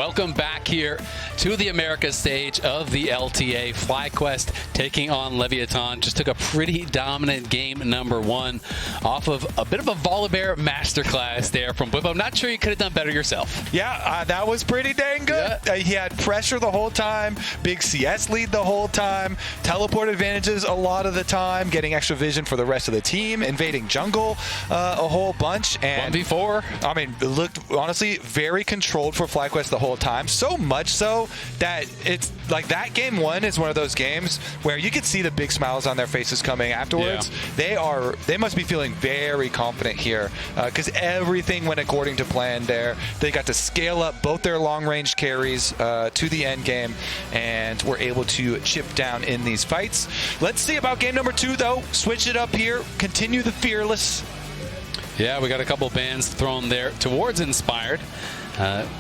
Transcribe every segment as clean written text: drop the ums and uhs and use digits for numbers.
Welcome back here to the Americas stage of the LTA. FlyQuest taking on Leviatán. Just took a pretty dominant game number one off of a bit of a Volibear masterclass there from Bwipo. I'm not sure you could have done better yourself. Yeah, that was pretty dang good. Yeah. He had pressure the whole time, big CS lead the whole time, teleport advantages a lot of the time, getting extra vision for the rest of the team, invading jungle a whole bunch. And 1v4. I mean, it looked honestly very controlled for FlyQuest the whole time. So much so that it's like that game one is one of those games where you could see the big smiles on their faces coming afterwards. Yeah. They must be feeling very confident here because everything went according to plan there. They got to scale up both their long-range carries to the end game and were able to chip down in these fights. Let's see about game number two, though. Switch it up here. Continue the Fearless. Yeah, we got a couple bans thrown there towards Inspired.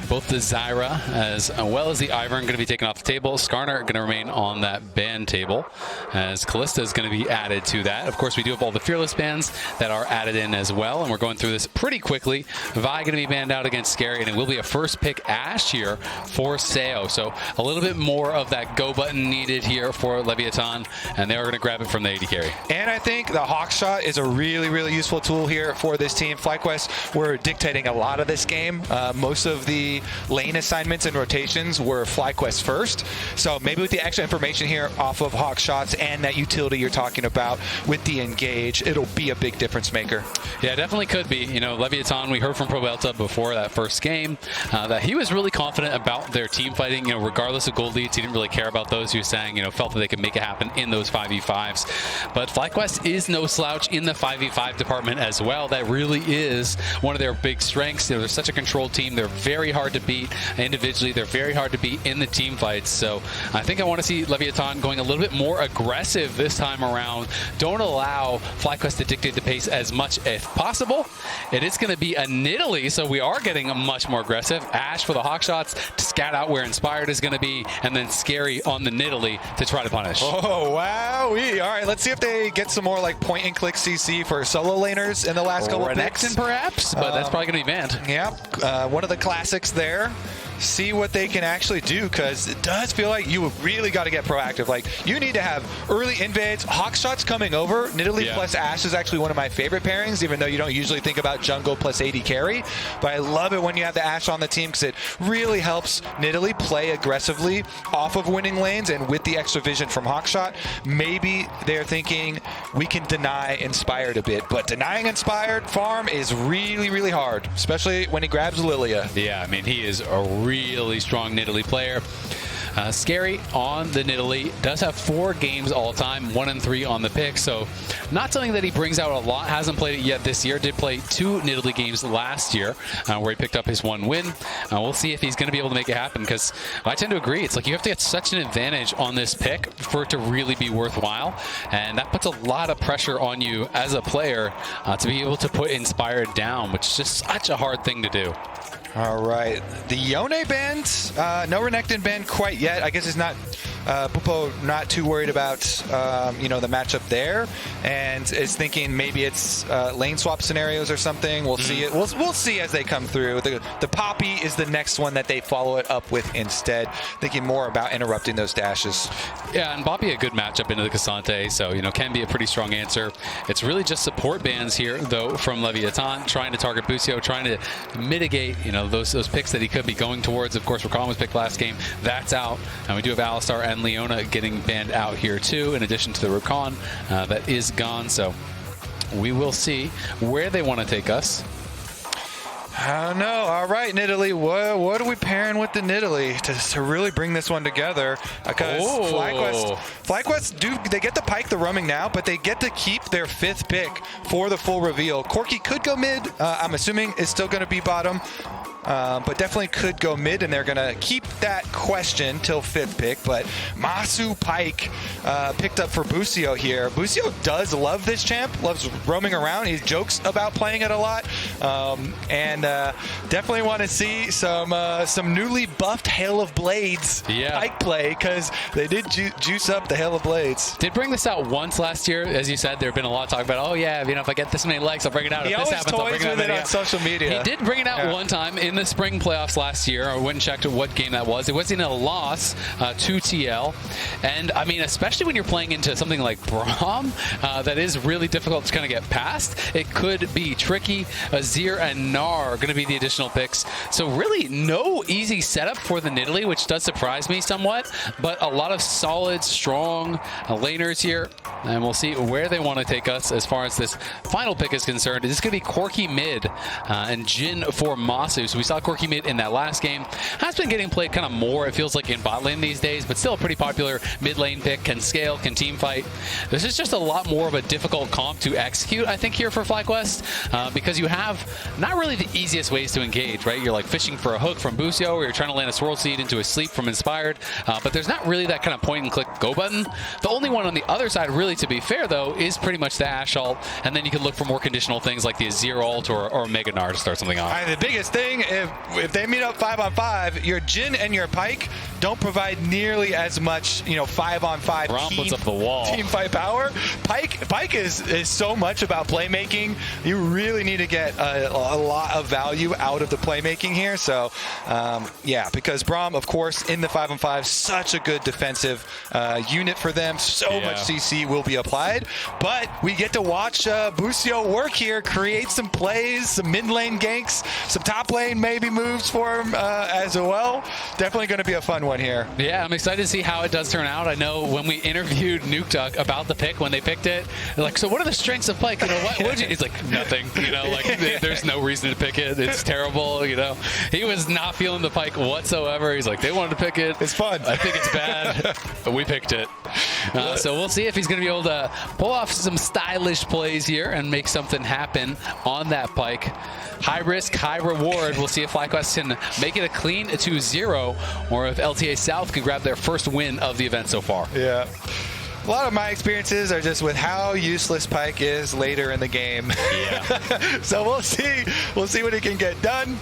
Both the Zyra as well as the Ivern going to be taken off the table. Skarner going to remain on that ban table as Kalista is going to be added to that. Of course, we do have all the Fearless bans that are added in as well, and we're going through this pretty quickly. Vi going to be banned out against Scary, and it will be a first pick Ashe here for Seoul. So a little bit more of that go button needed here for Leviatán, and they are going to grab it from the AD carry. And I think the Hawk Shot is a really, really useful tool here for this team. FlyQuest were dictating a lot of this game. Most of the lane assignments and rotations were FlyQuest first. So maybe with the extra information here off of Hawk Shots and that utility you're talking about with the engage, it'll be a big difference maker. Yeah, definitely could be. You know, Leviatán, we heard from ProDelta before that first game that he was really confident about their team fighting. You know, regardless of gold leads, he didn't really care about those. He was saying, you know, felt that they could make it happen in those 5v5s. But FlyQuest is no slouch in the 5v5 department as well. That really is one of their big strengths. You know, they're such a controlled team. They're very hard to beat individually. They're very hard to beat in the team fights. So I think I want to see Leviatán going a little bit more aggressive this time around. Don't allow FlyQuest to dictate the pace as much if possible. It is going to be a Nidalee, so we are getting much more aggressive. Ashe for the Hawk Shots to scout out where Inspired is going to be, and then Scary on the Nidalee to try to punish. Oh, wow. All right, let's see if they get some more like point and click CC for solo laners in the last couple of picks. Perhaps, but that's probably going to be banned. Yeah, one of the classics there. See what they can actually do, because it does feel like you really got to get proactive. Like, you need to have early invades, Hawk Shots coming over. Nidalee plus Ashe is actually one of my favorite pairings, even though you don't usually think about jungle plus AD carry. But I love it when you have the Ashe on the team, because it really helps Nidalee play aggressively off of winning lanes, and with the extra vision from Hawk Shot, maybe they're thinking we can deny Inspired a bit. But denying Inspired farm is really, really hard, especially when he grabs Lilia. Yeah, I mean, he is a really strong Nidalee player. Scary on the Nidalee does have 4 games all time, 1 and 3 on the pick, so not something that he brings out a lot. Hasn't played it yet this year. Did play 2 Nidalee games last year where he picked up his 1 win. We'll see if he's going to be able to make it happen, because I tend to agree. It's like you have to get such an advantage on this pick for it to really be worthwhile, and that puts a lot of pressure on you as a player to be able to put Inspired down, which is just such a hard thing to do. All right, the Yone band, no Renekton band quite yet. I guess it's not, Bwipo not too worried about, you know, the matchup there, and is thinking maybe it's lane swap scenarios or something. We'll see it. We'll see as they come through. The Poppy is the next one that they follow it up with instead, thinking more about interrupting those dashes. Yeah, and Poppy a good matchup into the Cassante, so, you know, can be a pretty strong answer. It's really just support bans here, though, from Leviatán, trying to target Busio, trying to mitigate, you know, those picks that he could be going towards. Of course, Rakan was picked last game. That's out. And we do have Alistar and Leona getting banned out here, too, in addition to the Rakan that is gone. So we will see where they want to take us. I don't know. All right, Nidalee, what are we pairing with the Nidalee to really bring this one together? Because FlyQuest, they get the Pyke, the roaming now, but they get to keep their 5th pick for the full reveal. Corki could go mid. I'm assuming is still going to be bottom. But definitely could go mid, and they're going to keep that question till 5th pick. But Massu Pyke picked up for Busio here. Busio does love this champ, loves roaming around. He jokes about playing it a lot. And definitely want to see some newly buffed Hail of Blades Pyke play, because they did juice up the Hail of Blades. Did bring this out once last year. As you said, there have been a lot of talk about, oh yeah, you know, if I get this many likes, I'll bring it out. He if this always happens, I'll bring toys it out with it on social media. He did bring it out one time in in the spring playoffs last year, I went and checked what game that was. It was in a loss to TL. And, I mean, especially when you're playing into something like Braum, that is really difficult to kind of get past. It could be tricky. Azir and Gnar are going to be the additional picks. So really no easy setup for the Nidalee, which does surprise me somewhat. But a lot of solid, strong laners here. And we'll see where they want to take us as far as this final pick is concerned. This is going to be Corki mid and Jhin for Massu. So we saw Corki mid in that last game. Has been getting played kind of more, it feels like, in bot lane these days, but still a pretty popular mid lane pick. Can scale, can team fight. This is just a lot more of a difficult comp to execute, I think, here for FlyQuest, because you have not really the easiest ways to engage, right? You're like fishing for a hook from Busio, or you're trying to land a swirl seed into a sleep from Inspired, but there's not really that kind of point and click go button. The only one on the other side, really, to be fair, though, is pretty much the Ashe ult, and then you can look for more conditional things like the Azir ult or Mega Gnar to start something off. The biggest thing, if they meet up 5-on-5, your Jhin and your Pyke don't provide nearly as much, 5-on-5 Braum puts up the wall. Team fight power. Pyke is so much about playmaking. You really need to get a lot of value out of the playmaking here. So, yeah, because Braum, of course, in the 5-on-5, such a good defensive unit for them. So much CC will be applied. But we get to watch Busio work here, create some plays, some mid lane ganks, some top lane maybe moves for him as well. Definitely going to be a fun one here. Yeah, I'm excited to see how it does turn out. I know when we interviewed Nuke about the pick, when they picked it, they're like, so what are the strengths of Pyke? What would you? He's like, nothing. There's no reason to pick it. It's terrible. He was not feeling the Pyke whatsoever. He's like, they wanted to pick it. It's fun. I think it's bad, but we picked it. So we'll see if he's going to be able to pull off some stylish plays here and make something happen on that Pyke. High risk, high reward. We'll see if FlyQuest can make it a clean 2-0, or if LTA South can grab their first win of the event so far. Yeah. A lot of my experiences are just with how useless Pyke is later in the game. Yeah. So we'll see. We'll see what he can get done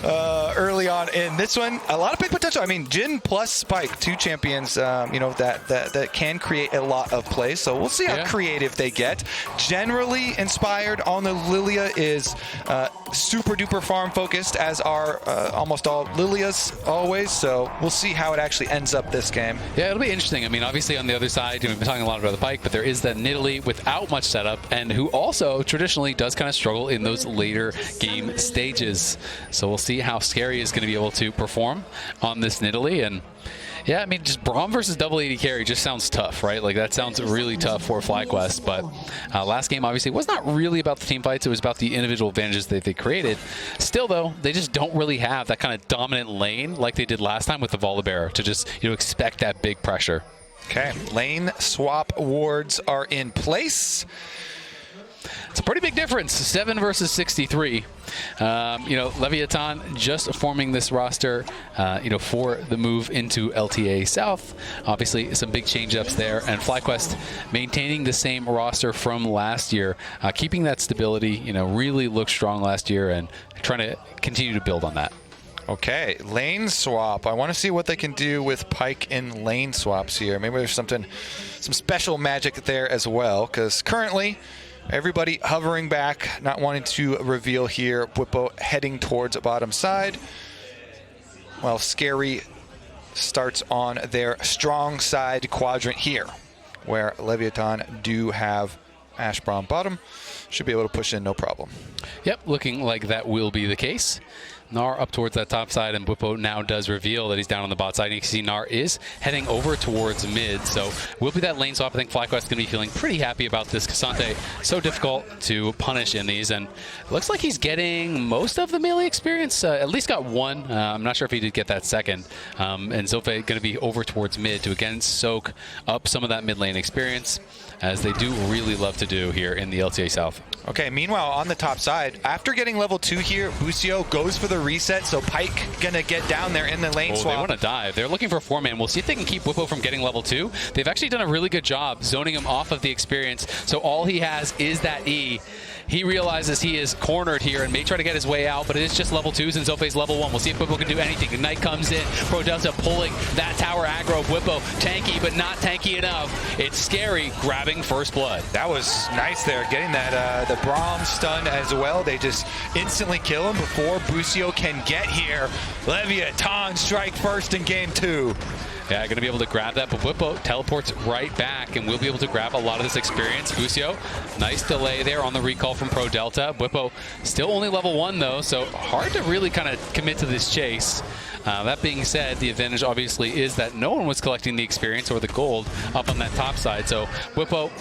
early on in this one. A lot of big potential. I mean, Jhin plus Pyke, two champions, that can create a lot of plays. So we'll see how creative they get. Generally, Inspired on the Lilia is super duper farm focused, as are almost all Lilias always. So we'll see how it actually ends up this game. Yeah, it'll be interesting. I mean, obviously on the other side, we've been talking a lot about the Pyke, but there is that Nidalee without much setup, and who also traditionally does kind of struggle in those later game stages. So we'll see how Scary is going to be able to perform on this Nidalee. And yeah, I mean, just Braum versus double AD carry just sounds tough, right? Like, that sounds really tough for FlyQuest. But last game, obviously, was not really about the team fights. It was about the individual advantages that they created. Still, though, they just don't really have that kind of dominant lane like they did last time with the Volibear to just, expect that big pressure. Okay, lane swap wards are in place. It's a pretty big difference, 7 versus 63. Leviatán just forming this roster, for the move into LTA South. Obviously, some big change-ups there, and FlyQuest maintaining the same roster from last year, keeping that stability. Really looked strong last year, and trying to continue to build on that. Okay, lane swap. I want to see what they can do with Pyke in lane swaps here. Maybe there's some special magic there as well, because currently, everybody hovering back, not wanting to reveal here. Bwipo heading towards bottom side, while Scary starts on their strong side quadrant here, where Leviatán do have Ashe Braum bottom. Should be able to push in no problem. Yep, looking like that will be the case. Gnar up towards that top side, and Bwipo now does reveal that he's down on the bot side. And you can see Gnar is heading over towards mid, so will be that lane swap. I think FlyQuest is going to be feeling pretty happy about this. K'Sante, so difficult to punish in these, and it looks like he's getting most of the melee experience. At least got one. I'm not sure if he did get that second. And Zothve going to be over towards mid to again soak up some of that mid lane experience, as they do really love to do here in the LTA South. Okay, meanwhile, on the top side, after getting level 2 here, Busio goes for the reset, so Pyke gonna get down there in the lane swap. They want to dive. They're looking for 4-man. We'll see if they can keep Bwipo from getting level 2. They've actually done a really good job zoning him off of the experience, so all he has is that E. He realizes he is cornered here and may try to get his way out, but it is just level 2s and Zothve's level 1. We'll see if Bwipo can do anything. Ignite comes in. ProDelta pulling that tower aggro. Bwipo tanky, but not tanky enough. It's Scary grabbing first blood. That was nice there, getting that the Braum stun as well. They just instantly kill him before Busio Busio can get here. Leviatán strike first in game 2. Yeah, going to be able to grab that, but Bwipo teleports right back, and we'll be able to grab a lot of this experience. Busio, nice delay there on the recall from ProDelta. Bwipo still only level 1, though, so hard to really kind of commit to this chase. That being said, the advantage obviously is that no one was collecting the experience or the gold up on that top side. So Bwipo,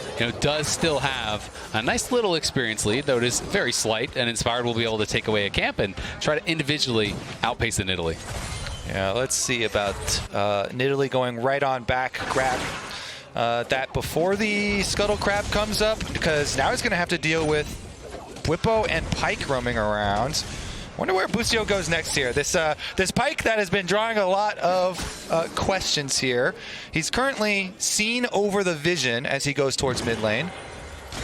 does still have a nice little experience lead, though it is very slight, and Inspired will be able to take away a camp and try to individually outpace the Nidalee. Yeah, let's see about Nidalee going right on back, grab that before the Scuttle Crab comes up, because now he's going to have to deal with Bwipo and Pyke roaming around. Wonder where Busio goes next here. This Pyke that has been drawing a lot of questions here. He's currently seen over the vision as he goes towards mid lane.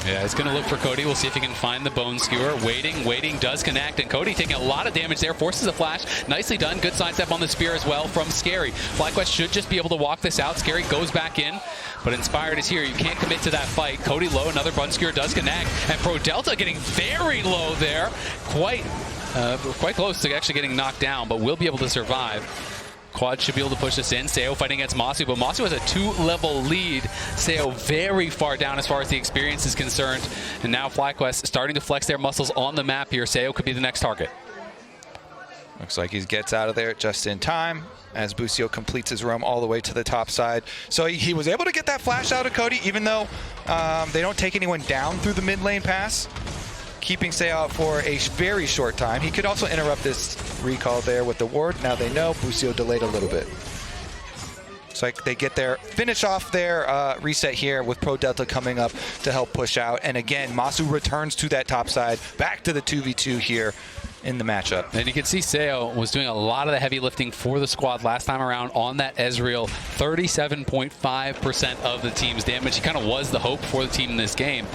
Yeah, he's going to look for Cody. We'll see if he can find the Bone Skewer. Waiting, does connect, and Cody taking a lot of damage there, forces a flash. Nicely done. Good sidestep on the spear as well from Scary. FlyQuest should just be able to walk this out. Scary goes back in, but Inspired is here. You can't commit to that fight. Cody low, another Bone Skewer does connect, and ProDelta getting very low there. Quite close to actually getting knocked down, but will be able to survive. Quad should be able to push this in. Seoul fighting against Massu, but Massu has a 2-level lead. Seoul very far down as far as the experience is concerned. And now FlyQuest starting to flex their muscles on the map here. Seoul could be the next target. Looks like he gets out of there just in time as Busio completes his roam all the way to the top side. So he was able to get that flash out of Cody, even though they don't take anyone down through the mid lane pass, keeping Seoul out for a very short time. He could also interrupt this recall there with the ward. Now they know Busio delayed a little bit. It's like they get their finish off their reset here with ProDelta coming up to help push out. And again, Massu returns to that top side, back to the 2v2 here in the matchup. And you can see Seoul was doing a lot of the heavy lifting for the squad last time around on that Ezreal. 37.5% of the team's damage. He kind of was the hope for the team in this game.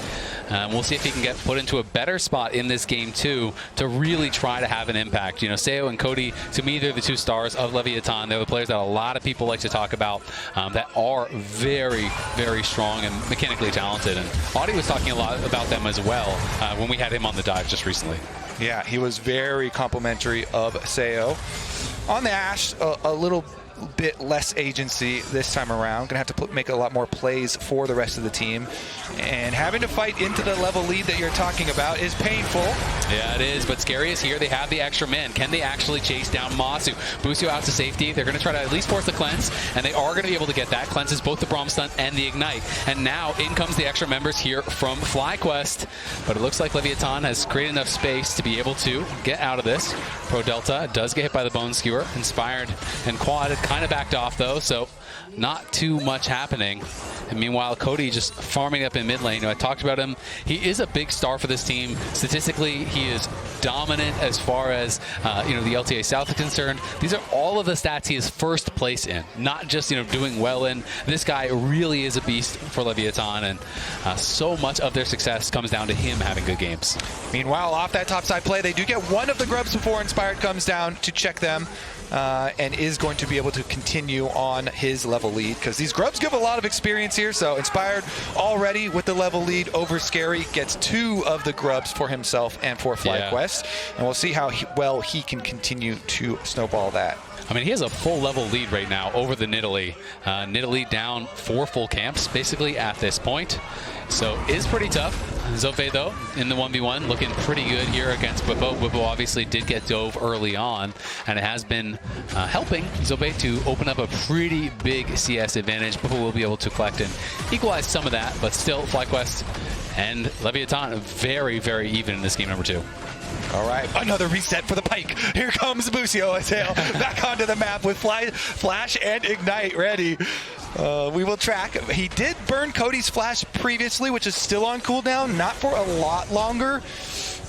We'll see if he can get put into a better spot in this game too to really try to have an impact. Seoul and Cody, to me, they're the 2 stars of Leviatán. They're the players that a lot of people like to talk about that are very, very strong and mechanically talented. And Audie was talking a lot about them as well when we had him on the dive just recently. Yeah, he was very complimentary of Seoul. On the Ashe, a little bit less agency this time around. Gonna have to make a lot more plays for the rest of the team. And having to fight into the level lead that you're talking about is painful. Yeah, it is, but Scary is here. They have the extra men. Can they actually chase down Massu? Busio out to safety. They're going to try to at least force the cleanse, and they are going to be able to get that. Cleanses both the Braum stun and the ignite. And now in comes the extra members here from FlyQuest. But it looks like Leviatán has created enough space to be able to get out of this. ProDelta does get hit by the Bone Skewer. Inspired and Quad kind of backed off though, so not too much happening. And meanwhile, Cody just farming up in mid lane. I talked about him. He is a big star for this team. Statistically, he is dominant as far as the LTA South is concerned. These are all of the stats he is first place in, not just doing well in. This guy really is a beast for Leviatán, and so much of their success comes down to him having good games. Meanwhile, off that topside play, they do get one of the grubs before Inspired comes down to check them. And is going to be able to continue on his level lead, because these grubs give a lot of experience here. So Inspired already with the level lead over Scary, gets 2 of the grubs for himself and for FlyQuest. Yeah. And we'll see how well he can continue to snowball that. I mean, he has a full level lead right now over the Nidalee. Nidalee down 4 full camps basically at this point. So is pretty tough. Zothve, though, in the 1v1, looking pretty good here against Bwipo. Bwipo obviously did get dove early on, and it has been helping Zothve to open up a pretty big CS advantage. Bwipo will be able to collect and equalize some of that, but still, FlyQuest and Leviatán very, very even in this game number 2. All right, another reset for the Pyke. Here comes Busio back onto the map with Flash and Ignite ready. We will track. He did burn Cody's Flash previously, which is still on cooldown, not for a lot longer,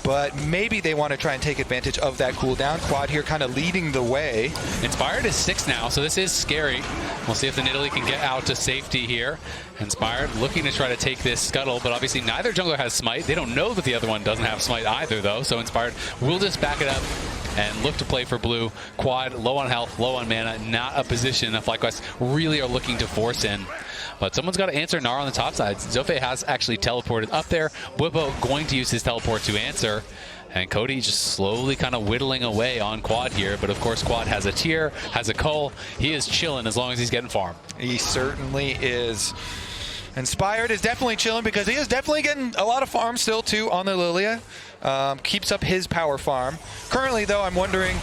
but maybe they want to try and take advantage of that cooldown. Quad here kind of leading the way. Inspired is 6 now, so this is scary. We'll see if the Nidalee can get out to safety here. Inspired looking to try to take this scuttle, but obviously neither jungler has smite. They don't know that the other one doesn't have smite either, though, so Inspired will just back it up and look to play for blue. Quad low on health, low on mana, not a position that FlyQuest really are looking to force in. But someone's got to answer Gnar on the top side. Zothve has actually teleported up there. Bwipo going to use his teleport to answer. And cody just slowly kind of whittling away on Quad here. But of course, Quad has a tier, has a cull. He is chilling as long as he's getting farm. He certainly is. Inspired is definitely chilling because he is definitely getting a lot of farm still too on the Lilia. Keeps up his power farm. Currently though, I'm wondering,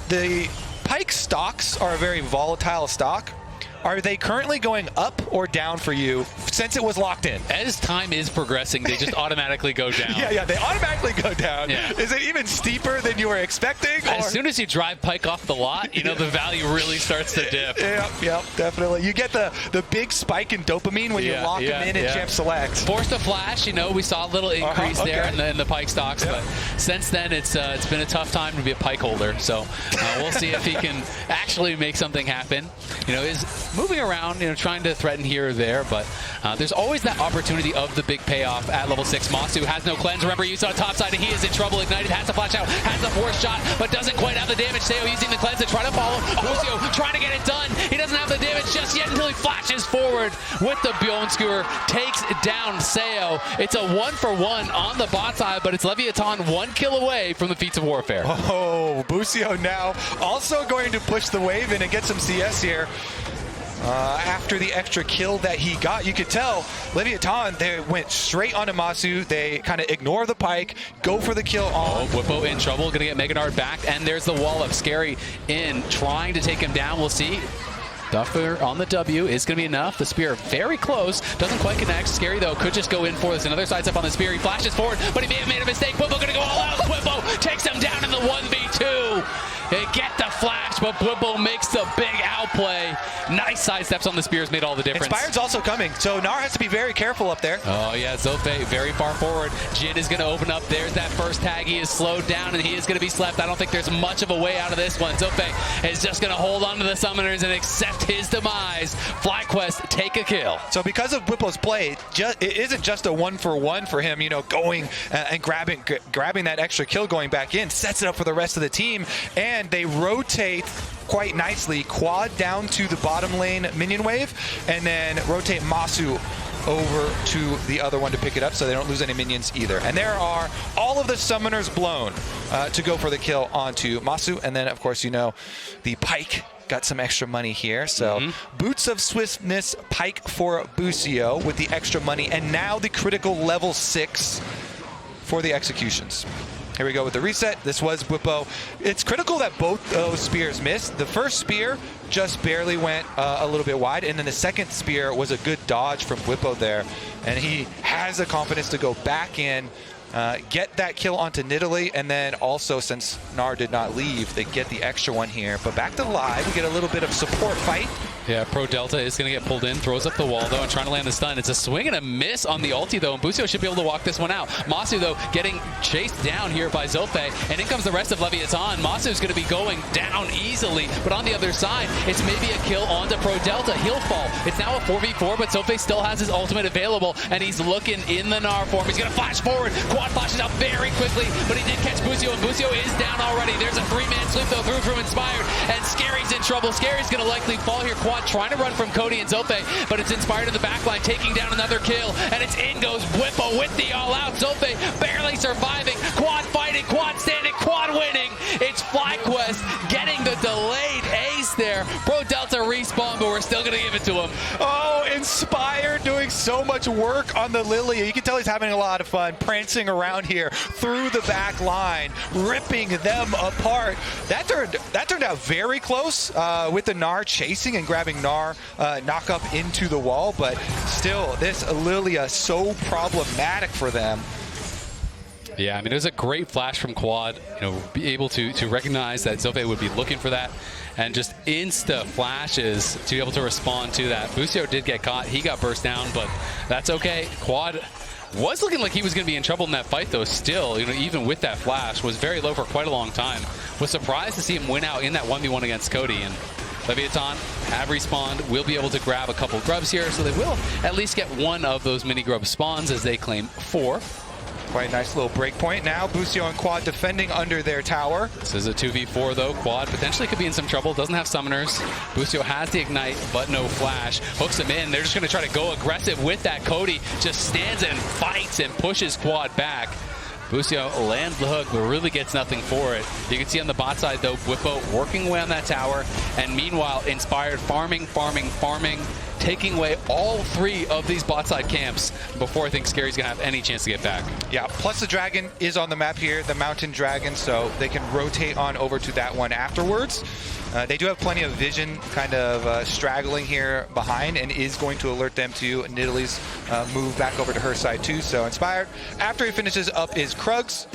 the Pyke stocks are a very volatile stock. Are they currently going up or down for you since it was locked in? As time is progressing, they just automatically go down. Yeah, they automatically go down. Yeah. Is it even steeper than you were expecting? As soon as you drive Pyke off the lot, you know, the value really starts to dip. Yep, definitely. You get the big spike in dopamine when you lock them in Champ Select. Forced to flash, you know, we saw a little increase there in the Pyke stocks, but since then it's been a tough time to be a Pyke holder. So we'll see if he can actually make something happen. You know, is moving around, you know, trying to threaten here or there, but there's always that opportunity of the big payoff at level 6. Massu has no cleanse. Remember, you saw top side, and he is in trouble. Ignited, has to flash out, has a force shot, but doesn't quite have the damage. Seoul using the cleanse to try to follow. Busio trying to get it done. He doesn't have the damage just yet until he flashes forward with the Bjorn Skewer, takes down Seoul. It's a 1-for-1 on the bot side, but it's Leviatán 1 kill away from the feats of warfare. Oh, Busio now also going to push the wave in and get some CS here. After the extra kill that he got, you could tell Leviatán, they went straight onto Massu. They kind of ignore the Pyke, go for the kill on. Bwipo in trouble, going to get Gnar back, and there's the wall up. Scary in, trying to take him down. We'll see. Duffer on the W is going to be enough. The spear very close, doesn't quite connect. Scary though, could just go in for this. Another sidestep on the spear. He flashes forward, but he may have made a mistake. Bwipo going to go all out. Bwipo takes him down in the 1v2. They get the flash, but Bwipo makes the big outplay. Nice sidesteps on the spears made all the difference. Inspired's also coming, so Gnar has to be very careful up there. Oh yeah, Zothve very far forward. Jhin is going to open up. There's that first tag. He is slowed down, and he is going to be slept. I don't think there's much of a way out of this one. Zothve is just going to hold on to the summoners and accept his demise. FlyQuest take a kill. So because of Bwipo's play, it isn't just a 1-for-1 for him, you know, going and grabbing that extra kill, going back in, sets it up for the rest of the team, and they rotate quite nicely. Quad down to the bottom lane minion wave, and then rotate Massu over to the other one to pick it up so they don't lose any minions either. And there are all of the summoners blown to go for the kill onto Massu. And then, of course, you know, the Pyke got some extra money here. So Boots of Swiftness Pyke for Busio with the extra money, and now the critical level 6 for the executions. Here we go with the reset. This was Bwipo. It's critical that both those spears missed. The first spear just barely went a little bit wide, and then the second spear was a good dodge from Bwipo there. And he has the confidence to go back in, get that kill onto Nidalee, and then also, since Gnar did not leave, they get the extra one here. But back to live, we get a little bit of support fight. Yeah, ProDelta is going to get pulled in, throws up the wall, though, and trying to land the stun. It's a swing and a miss on the ulti, though, and Busio should be able to walk this one out. Massu, though, getting chased down here by Zothve, and in comes the rest of Leviatán. Massu's going to be going down easily, but on the other side, it's maybe a kill onto ProDelta. He'll fall. It's now a 4v4, but Zothve still has his ultimate available, and he's looking in the Gnar form. He's going to flash forward. Quad flashes out very quickly, but he did catch Busio, and Busio is down already. There's a 3-man sweep, though, through from Inspired, and Scary's in trouble. Scary's going to likely fall here. Quad trying to run from Cody and Zothve, but it's Inspired in the backline, taking down another kill, and it's in goes Bwipo with the all-out. Zothve barely surviving. Quad fighting, Quad standing, Quad winning. It's FlyQuest getting the delayed ace there. ProDelta respawn, but we're still going to give it to him. Oh, Inspired doing so much work on the Lilia. You can tell he's having a lot of fun prancing around here through the back line, ripping them apart. That turned out very close with the Gnar chasing and grabbing Gnar knock up into the wall, but still, this Lilia so problematic for them. Yeah, I mean, it was a great flash from Quad, you know, be able to recognize that Zothve would be looking for that, and just insta flashes to be able to respond to that. Busio did get caught, he got burst down, but that's okay. Quad was looking like he was going to be in trouble in that fight, though. Still, you know, even with that flash, was very low for quite a long time. Was surprised to see him win out in that 1v1 against Cody, and Leviatán have respawned, will be able to grab a couple grubs here, so they will at least get one of those mini grub spawns as they claim 4. Quite a nice little break point. Now Busio and Quad defending under their tower. This is a 2v4 though. Quad potentially could be in some trouble. Doesn't have summoners. Busio has the ignite, but no flash. Hooks him in. They're just going to try to go aggressive with that. Cody just stands and fights and pushes Quad back. Busio lands the hook, but really gets nothing for it. You can see on the bot side, though, Bwipo working away on that tower, and meanwhile, Inspired farming, taking away all 3 of these bot side camps before I think Scary's going to have any chance to get back. Yeah, plus the dragon is on the map here, the mountain dragon, so they can rotate on over to that one afterwards. They do have plenty of vision kind of straggling here behind, and is going to alert them to Nidalee's move back over to her side too. So Inspired, after he finishes up his Krugs,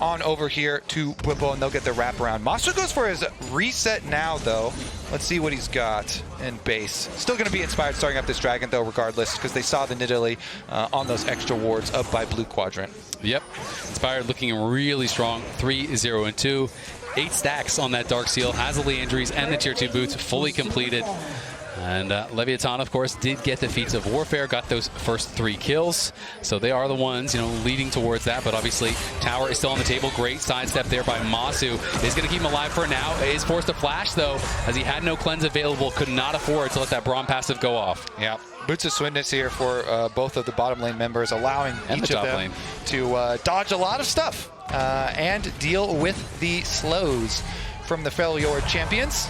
on over here to Bwipo, and they'll get the wraparound. Massu goes for his reset now, though. Let's see what he's got in base. Still going to be Inspired starting up this dragon, though, regardless, because they saw the Nidalee on those extra wards up by blue quadrant. Yep. Inspired looking really strong. 3, 0, and 2. 8 stacks on that Dark Seal. Has the Leandries and the Tier 2 boots fully completed. And Leviatán, of course, did get the feats of warfare, got those first 3 kills. So they are the ones, leading towards that. But obviously, tower is still on the table. Great sidestep there by Massu. Is going to keep him alive for now. Is forced to flash, though, as he had no cleanse available. Could not afford to let that Braum passive go off. Yeah. Boots of Swiftness here for both of the bottom lane members, allowing each of them to dodge a lot of stuff and deal with the slows from the Failure champions.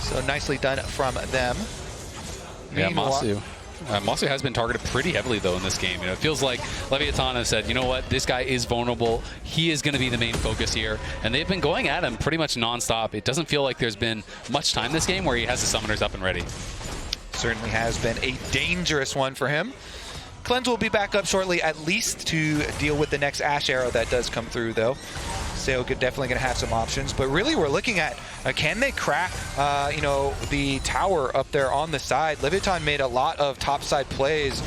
So nicely done from them. Yeah, Massu. Massu has been targeted pretty heavily, though, in this game. It feels like Leviatán has said, you know what, this guy is vulnerable. He is going to be the main focus here. And they've been going at him pretty much nonstop. It doesn't feel like there's been much time this game where he has the summoners up and ready. Certainly has been a dangerous one for him. Cleanse will be back up shortly, at least to deal with the next Ashe arrow that does come through, though. Seoul definitely going to have some options, but really we're looking at can they crack the tower up there on the side. Leviatán made a lot of top side plays.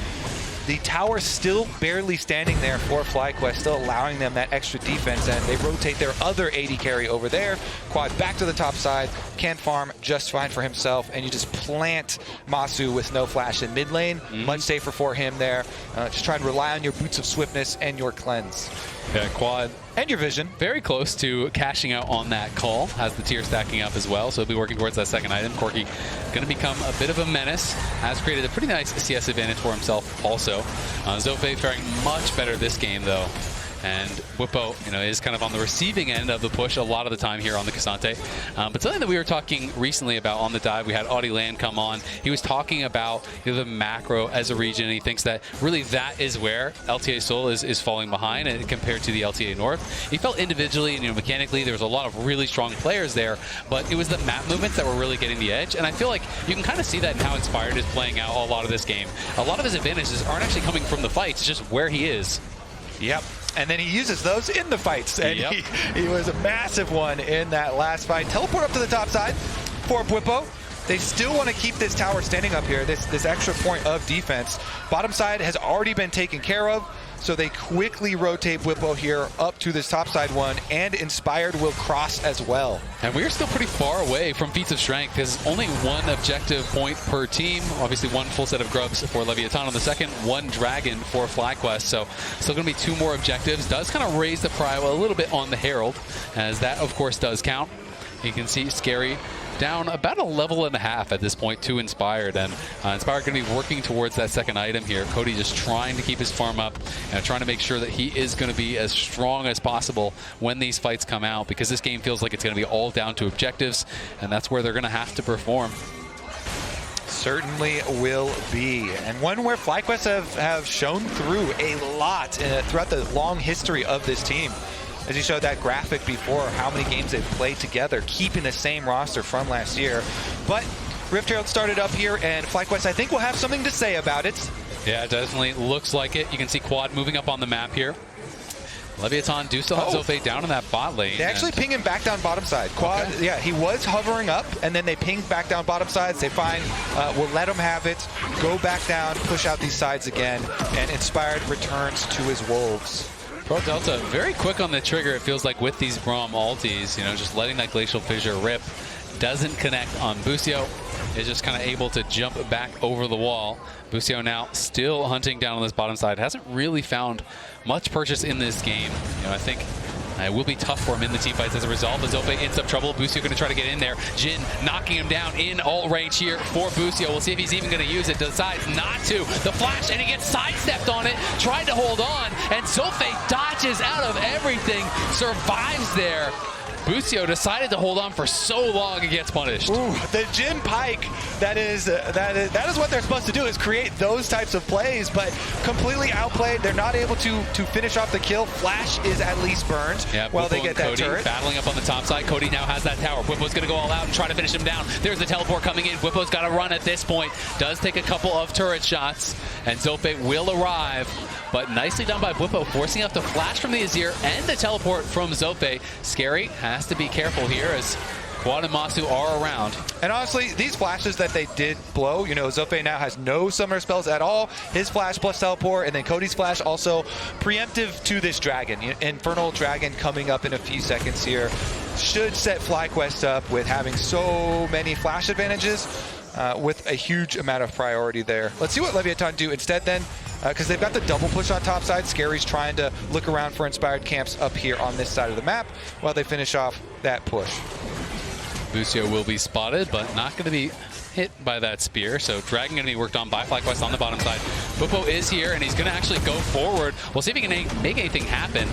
The tower still barely standing there for FlyQuest, still allowing them that extra defense, and they rotate their other AD carry over there. Quad back to the top side, can farm just fine for himself, and you just plant Massu with no flash in mid lane. Much safer for him there. Just try and rely on your Boots of Swiftness and your cleanse. Yeah, Quad. And your vision. Very close to cashing out on that call. Has the tier stacking up as well, so he'll be working towards that second item. Corki going to become a bit of a menace. Has created a pretty nice CS advantage for himself also. Zothve faring much better this game, though. And Bwipo, is kind of on the receiving end of the push a lot of the time here on the Cassante. But something that we were talking recently about on the dive, we had Audi Land come on. He was talking about the macro as a region, and he thinks that really that is where LTA Seoul is falling behind compared to the LTA North. He felt individually and mechanically there was a lot of really strong players there, but it was the map movements that were really getting the edge. And I feel like you can kind of see that in how Inspired is playing out a lot of this game. A lot of his advantages aren't actually coming from the fights, it's just where he is. Yep. And then he uses those in the fights. And yep. he was a massive one in that last fight. Teleport up to the top side for Bwipo. They still want to keep this tower standing up here, this extra point of defense. Bottom side has already been taken care of, so they quickly rotate Bwipo here up to this top side one, and Inspired will cross as well. And we're still pretty far away from feats of strength. There's only one objective point per team. Obviously one full set of grubs for Leviatán on the second, one dragon for FlyQuest. So still going to be 2 more objectives. Does kind of raise the prio a little bit on the Herald, as that of course does count. You can see Scary down about a level and a half at this point to Inspired, and Inspired going to be working towards that second item here. Cody just trying to keep his farm up and trying to make sure that he is going to be as strong as possible when these fights come out, because this game feels like it's going to be all down to objectives, and that's where they're going to have to perform. Certainly will be, and one where FlyQuest have shown through a lot throughout the long history of this team. As you showed that graphic before, how many games they've played together, keeping the same roster from last year. But Rift Herald started up here, and FlyQuest, I think, will have something to say about it. Yeah, it definitely looks like it. You can see Quad moving up on the map here. Leviatán do still have Zothve down in that bot lane. They actually ping him back down bottom side. Quad, okay. Yeah, he was hovering up, and then they pinged back down bottom sides. They find, we'll let him have it, go back down, push out these sides again, and Inspired returns to his wolves. ProDelta very quick on the trigger, it feels like, with these Braum ultis, just letting that Glacial Fissure rip. Doesn't connect on Busio. Is just kind of able to jump back over the wall. Busio now still hunting down on this bottom side. Hasn't really found much purchase in this game. I think It will be tough for him in the team fights as a result. But Zothve in some trouble. Busio going to try to get in there. Jhin knocking him down in ult range here for Busio. We'll see if he's even going to use it. Decides not to. The flash, and he gets sidestepped on it. Tried to hold on, and Zothve dodges out of everything. Survives there. Busio decided to hold on for so long and gets punished. Ooh, the Jhin Pyke, that is what they're supposed to do, is create those types of plays, but completely outplayed. They're not able to finish off the kill. Flash is at least burned while they get that Cody turret. Battling up on the top side. Cody now has that tower. Bwipo's going to go all out and try to finish him down. There's the teleport coming in. Bwipo's got to run at this point. Does take a couple of turret shots, and Zothve will arrive. But nicely done by Bwipo, forcing up the flash from the Azir and the teleport from Zothve. Scary has to be careful here as Quad and Massu are around. And honestly, these flashes that they did blow, you know, Zothve now has no summoner spells at all. His flash plus teleport, and then Cody's flash also preemptive to this dragon. Infernal Dragon coming up in a few seconds here should set FlyQuest up with having so many flash advantages with a huge amount of priority there. Let's see what Leviatán do instead then, because they've got the double push on top side. Scary's trying to look around for inspired camps up here on this side of the map while they finish off that push. Busio will be spotted, but not going to be hit by that spear. So Dragon going to be worked on by FlyQuest on the bottom side. Bwipo is here, and he's going to actually go forward. We'll see if he can make anything happen.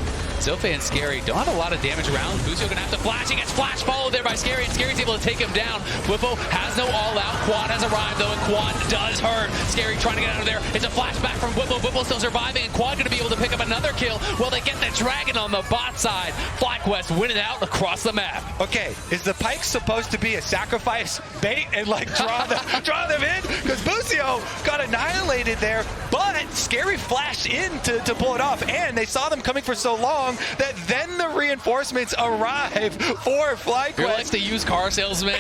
Zothve and Scary don't have a lot of damage around. Busio going to have to flash. He gets flash followed there by Scary, and Scary's able to take him down. Bwipo has no all-out. Quad has arrived, though, and Quad does hurt. Scary trying to get out of there. It's a flashback from Bwipo. Bwipo still surviving, and Quad going to be able to pick up another kill while they get the Dragon on the bot side. FlyQuest win it out across the map. Okay, is the Pyke supposed to be a sacrifice bait and like draw them in? Because Busio got annihilated there, but Scary flashed in to pull it off, and they saw them coming for so long that then the reinforcements arrive for FlyQuest. You're like the used car salesman.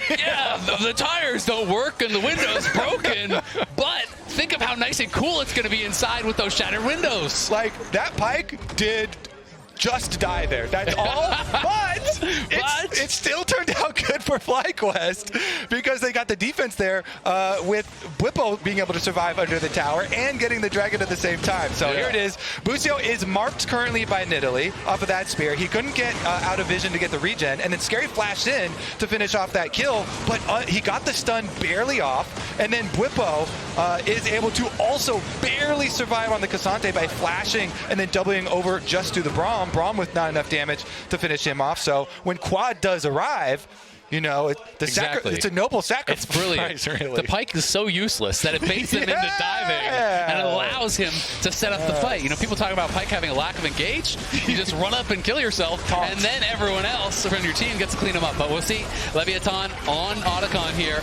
Yeah, the tires don't work and the window's broken, but think of how nice and cool it's going to be inside with those shattered windows. Like, that Pyke did just die there. That's all. But it still turned out good for FlyQuest because they got the defense there with Bwipo being able to survive under the tower and getting the dragon at the same time. So here it is. Busio is marked currently by Nidalee off of that spear. He couldn't get out of vision to get the regen, and then Scary flashed in to finish off that kill, but he got the stun barely off, and then Bwipo is able to also barely survive on the Cassante by flashing and then doubling over just to the Braum. Braum with not enough damage to finish him off. So when Quad does arrive, you know, it's a noble sacrifice. It's brilliant. Really. The Pyke is so useless that it baits him into diving and it allows him to set up the fight. You know, people talk about Pyke having a lack of engage. You just run up and kill yourself, and then everyone else from your team gets to clean him up. But we'll see Leviatán on Otacon here.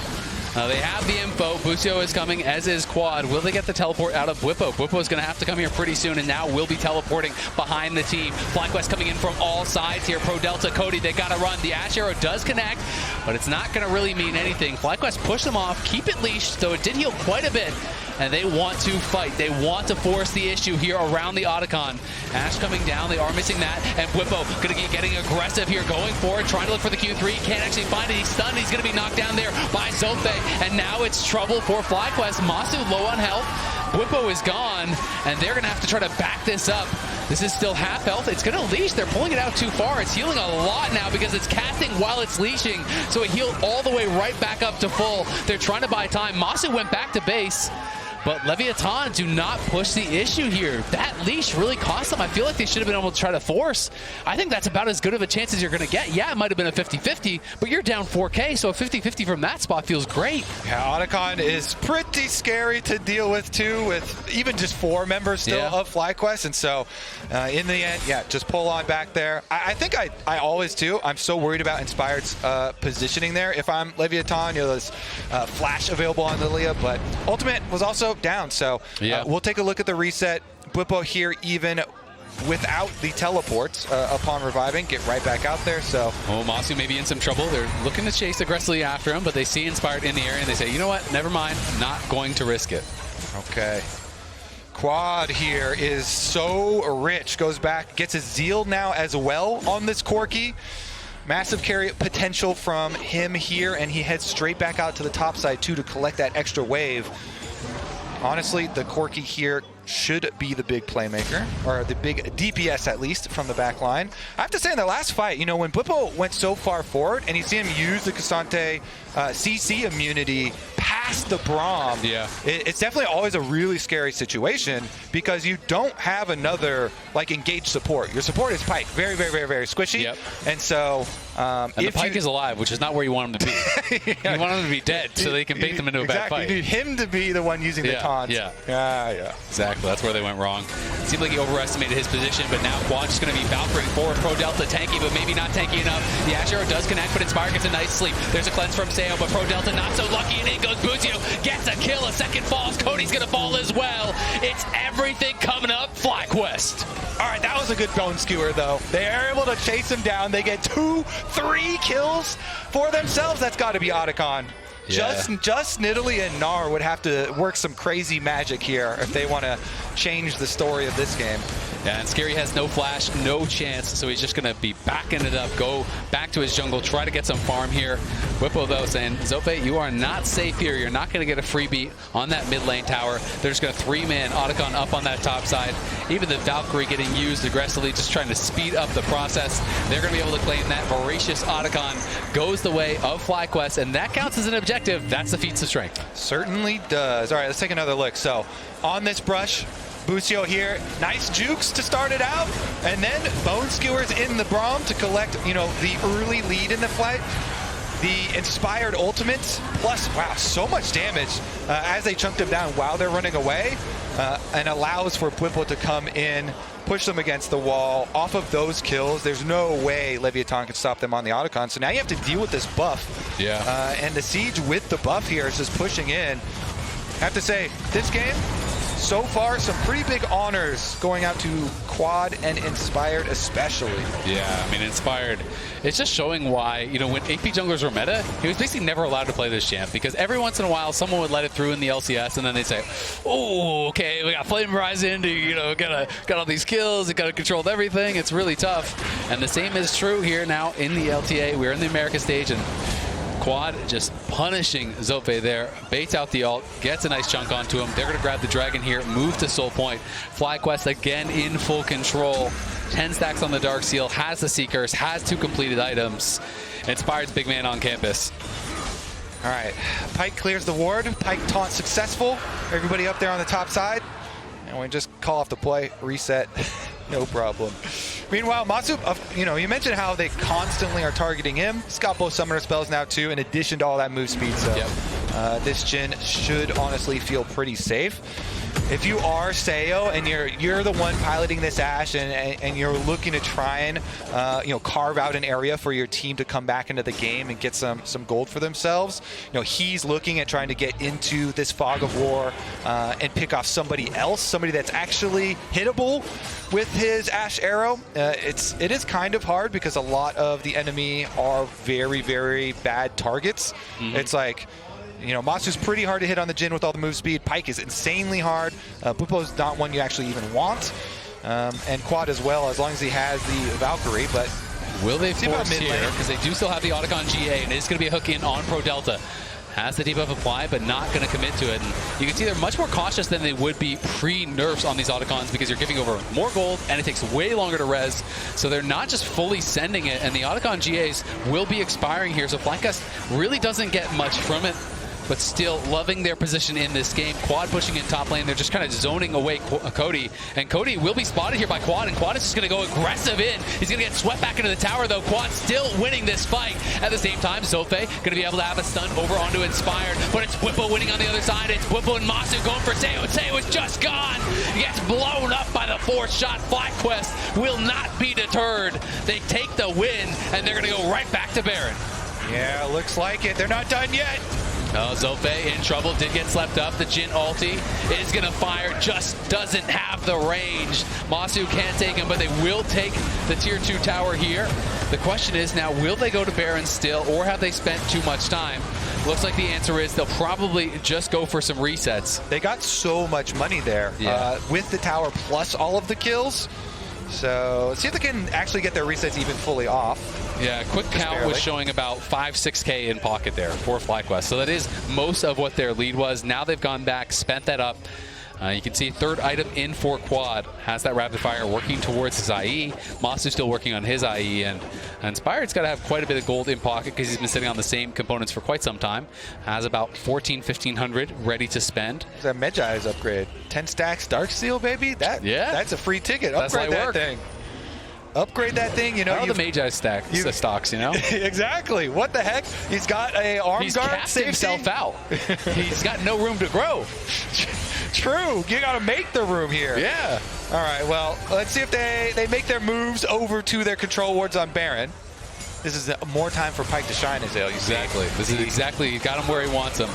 They have the info. Busio is coming, as is Quad. Will they get the teleport out of Bwipo? Bwipo is going to have to come here pretty soon, and now will be teleporting behind the team. FlyQuest coming in from all sides here. ProDelta, Cody, they got to run. The Ashe arrow does connect, but it's not going to really mean anything. FlyQuest push them off, keep it leashed, so it did heal quite a bit, and they want to fight. They want to force the issue here around the Otacon. Ashe coming down. They are missing that, and Bwipo going to keep getting aggressive here, going forward, trying to look for the Q3. Can't actually find it. He's stunned. He's going to be knocked down there by Zothve. And now it's trouble for FlyQuest. Massu low on health. Bwipo is gone, and they're going to have to try to back this up. This is still half health. It's going to leash. They're pulling it out too far. It's healing a lot now because it's casting while it's leashing. So it healed all the way right back up to full. They're trying to buy time. Massu went back to base. But Leviatán do not push the issue here. That leash really cost them. I feel like they should have been able to try to force. I think that's about as good of a chance as you're going to get. Yeah, it might have been a 50-50, but you're down 4K, so a 50-50 from that spot feels great. Yeah, Otacon is pretty scary to deal with, too, with even just 4 members still of FlyQuest. And so, in the end, yeah, just pull on back there. I think I always do. I'm so worried about Inspired's positioning there. If I'm Leviatán, you know, there's flash available on Lilia, but Ultimate was also down, so we'll take a look at the reset. Bwipo here even without the teleports upon reviving, get right back out there. So Massu may be in some trouble. They're looking to chase aggressively after him, but they see Inspired in the area and they say, you know what, never mind, I'm not going to risk it. Okay. Quad here is so rich, goes back, gets his Zeal now as well on this Corki. Massive carry potential from him here, and he heads straight back out to the top side too to collect that extra wave. Honestly, the Corki here should be the big playmaker, or the big DPS at least, from the back line. I have to say, in the last fight, you know, when Bwipo went so far forward and you see him use the Cassante CC immunity past the Braum, it's definitely always a really scary situation because you don't have another like engaged support. Your support is Pyke, very, very, very, very squishy, and so and the Pyke is alive, which is not where you want him to be. You want him to be dead so they can bait them into a bad fight. You need him to be the one using the taunts. Exactly, that's where they went wrong. Seemed like he overestimated his position, but now Quad just going to be Valkyrie for ProDelta, tanky, but maybe not tanky enough. The Ashe arrow does connect, but Inspire gets a nice sleep. There's a cleanse from Seoul, but ProDelta not so lucky, and in goes Busio. Gets a kill, a second falls. Cody's going to fall as well. It's everything coming up FlyQuest. All right, that was a good bone skewer, though. They are able to chase him down. They get 2-3 kills for themselves. That's got to be Otacon. Just Nidalee and Gnar would have to work some crazy magic here if they want to change the story of this game. Yeah, and Scary has no flash, no chance, so he's just going to be backing it up, go back to his jungle, try to get some farm here. Bwipo, though, saying, Zothve, you are not safe here. You're not going to get a freebie on that mid lane tower. They're just going to 3-man Otacon up on that top side. Even the Valkyrie getting used aggressively, just trying to speed up the process. They're going to be able to claim that. Voracious Otacon goes the way of FlyQuest, and that counts as an objective. That's the feats of strength. Certainly does. All right, let's take another look. So, on this brush, Busio here, nice jukes to start it out, and then bone skewers in the Braum to collect, you know, the early lead in the fight. The inspired ultimates, plus, wow, so much damage as they chunked him down while they're running away, and allows for Bwipo to come in, push them against the wall. Off of those kills, there's no way Leviatán can stop them on the Otacon. So now you have to deal with this buff. And the siege with the buff here is just pushing in. I have to say, this game, so far, some pretty big honors going out to Quad and Inspired especially. Yeah, I mean, Inspired, it's just showing why, you know, when AP junglers were meta, he was basically never allowed to play this champ because every once in a while, someone would let it through in the LCS and then they'd say, oh, okay, we got Flame Horizon, you know, got all these kills, it got controlled everything, it's really tough. And the same is true here now in the LTA. We're in the America stage, and Quad just punishing Zothve there, baits out the ult, gets a nice chunk onto him. They're going to grab the dragon here, move to Soul Point. FlyQuest again in full control. 10 stacks on the Dark Seal, has the Seekers, has 2 completed items. Inspired's big man on campus. All right, Pyke clears the ward. Pyke taunt successful. Everybody up there on the top side. And we just call off the play, reset, no problem. Meanwhile, Massu, you know, you mentioned how they constantly are targeting him. He's got both summoner spells now too, in addition to all that move speed. So this Jhin should honestly feel pretty safe. If you are Seo and you're the one piloting this Ashe and you're looking to try and you know, carve out an area for your team to come back into the game and get some gold for themselves, you know, he's looking at trying to get into this fog of war and pick off somebody else, somebody that's actually hittable with his Ashe arrow. It is kind of hard because a lot of the enemy are very, very bad targets. It's like, you know, Massu's pretty hard to hit on the Jhin with all the move speed. Pyke is insanely hard. Bwipo's not one you actually even want. And Quad as well, as long as he has the Valkyrie. But will they force here? Because they do still have the Otacon GA, and it is going to be a hook in on ProDelta. Has the debuff applied, but not going to commit to it. And you can see they're much more cautious than they would be pre-nerfs on these Otacons because you're giving over more gold, and it takes way longer to res. So they're not just fully sending it, and the Otacon GAs will be expiring here. So FlyQuest really doesn't get much from it, but still loving their position in this game. Quad pushing in top lane. They're just kind of zoning away Cody. And Cody will be spotted here by Quad, and Quad is just going to go aggressive in. He's going to get swept back into the tower, though. Quad still winning this fight. At the same time, Zothve going to be able to have a stun over onto Inspired, but it's Bwipo winning on the other side. It's Bwipo and Massu going for Seo. Seo is just gone. He gets blown up by the 4th shot. FlyQuest will not be deterred. They take the win, and they're going to go right back to Baron. Yeah, looks like it. They're not done yet. Zothve in trouble, did get slept up. The Jhin ulti is going to fire, just doesn't have the range. Massu can't take him, but they will take the tier 2 tower here. The question is now, will they go to Baron still, or have they spent too much time? Looks like the answer is they'll probably just go for some resets. They got so much money there with the tower plus all of the kills. So let's see if they can actually get their resets even fully off. Yeah, quick count was showing about 5-6K in pocket there for FlyQuest. So that is most of what their lead was. Now they've gone back, spent that up. You can see third item in for Quad. Has that rapid fire working towards his IE. Massu still working on his IE, and Inspired's got to have quite a bit of gold in pocket because he's been sitting on the same components for quite some time. Has about 1,1500 ready to spend. That Medjai's upgrade. 10 stacks Darksteel, baby? That's a free ticket. Upgrade that thing. Upgrade that thing, you know. All the Magi stocks, you know. Exactly. What the heck? He's got a arm He's guard capped safety. Himself out. He's got no room to grow. True. You got to make the room here. Yeah. All right. Well, let's see if they make their moves over to their control wards on Baron. This is more time for Pyke to shine, Azale. Exactly. This is exactly. He got him where he wants him.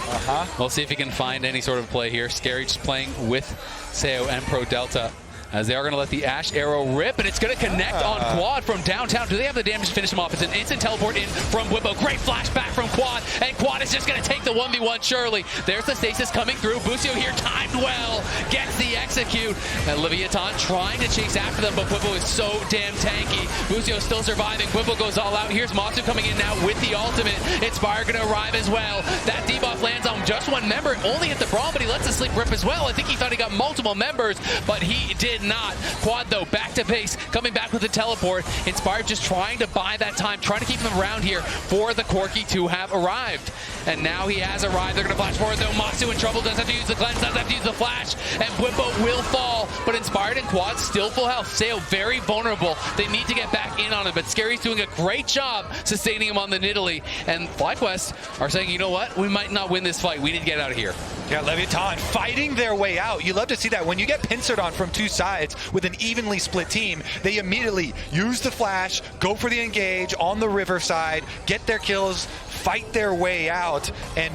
We'll see if he can find any sort of play here. Scary just playing with Seoul and ProDelta, as they are going to let the Ashe arrow rip, and it's going to connect on Quad from downtown. Do they have the damage to finish him off? It's an instant teleport in from Bwipo. Great flashback from Quad, and Quad is just going to take the 1v1 surely. There's the stasis coming through. Busio here timed well, gets the execute. And Leviatán trying to chase after them, but Bwipo is so damn tanky. Busio still surviving. Bwipo goes all out. Here's Massu coming in now with the ultimate. Inspire going to arrive as well. That debuff lands on just one member. Only hit the Braum, but he lets the sleep rip as well. I think he thought he got multiple members, but he did not. Quad, though, back to base, coming back with the teleport. Inspired just trying to buy that time, trying to keep them around here for the Corki to have arrived. And now he has arrived. They're going to flash forward, though. Massu in trouble, does have to use the cleanse, does have to use the flash, and Bwipo will fall. But Inspired and Quad still full health. Seoul very vulnerable. They need to get back in on him, but Scary's doing a great job sustaining him on the Nidalee. And FlyQuest are saying, you know what? We might not win this fight. We need to get out of here. Yeah, Leviatán fighting their way out. You love to see that. When you get pincered on from two sides with an evenly split team, they immediately use the flash, go for the engage on the river side, get their kills, fight their way out, and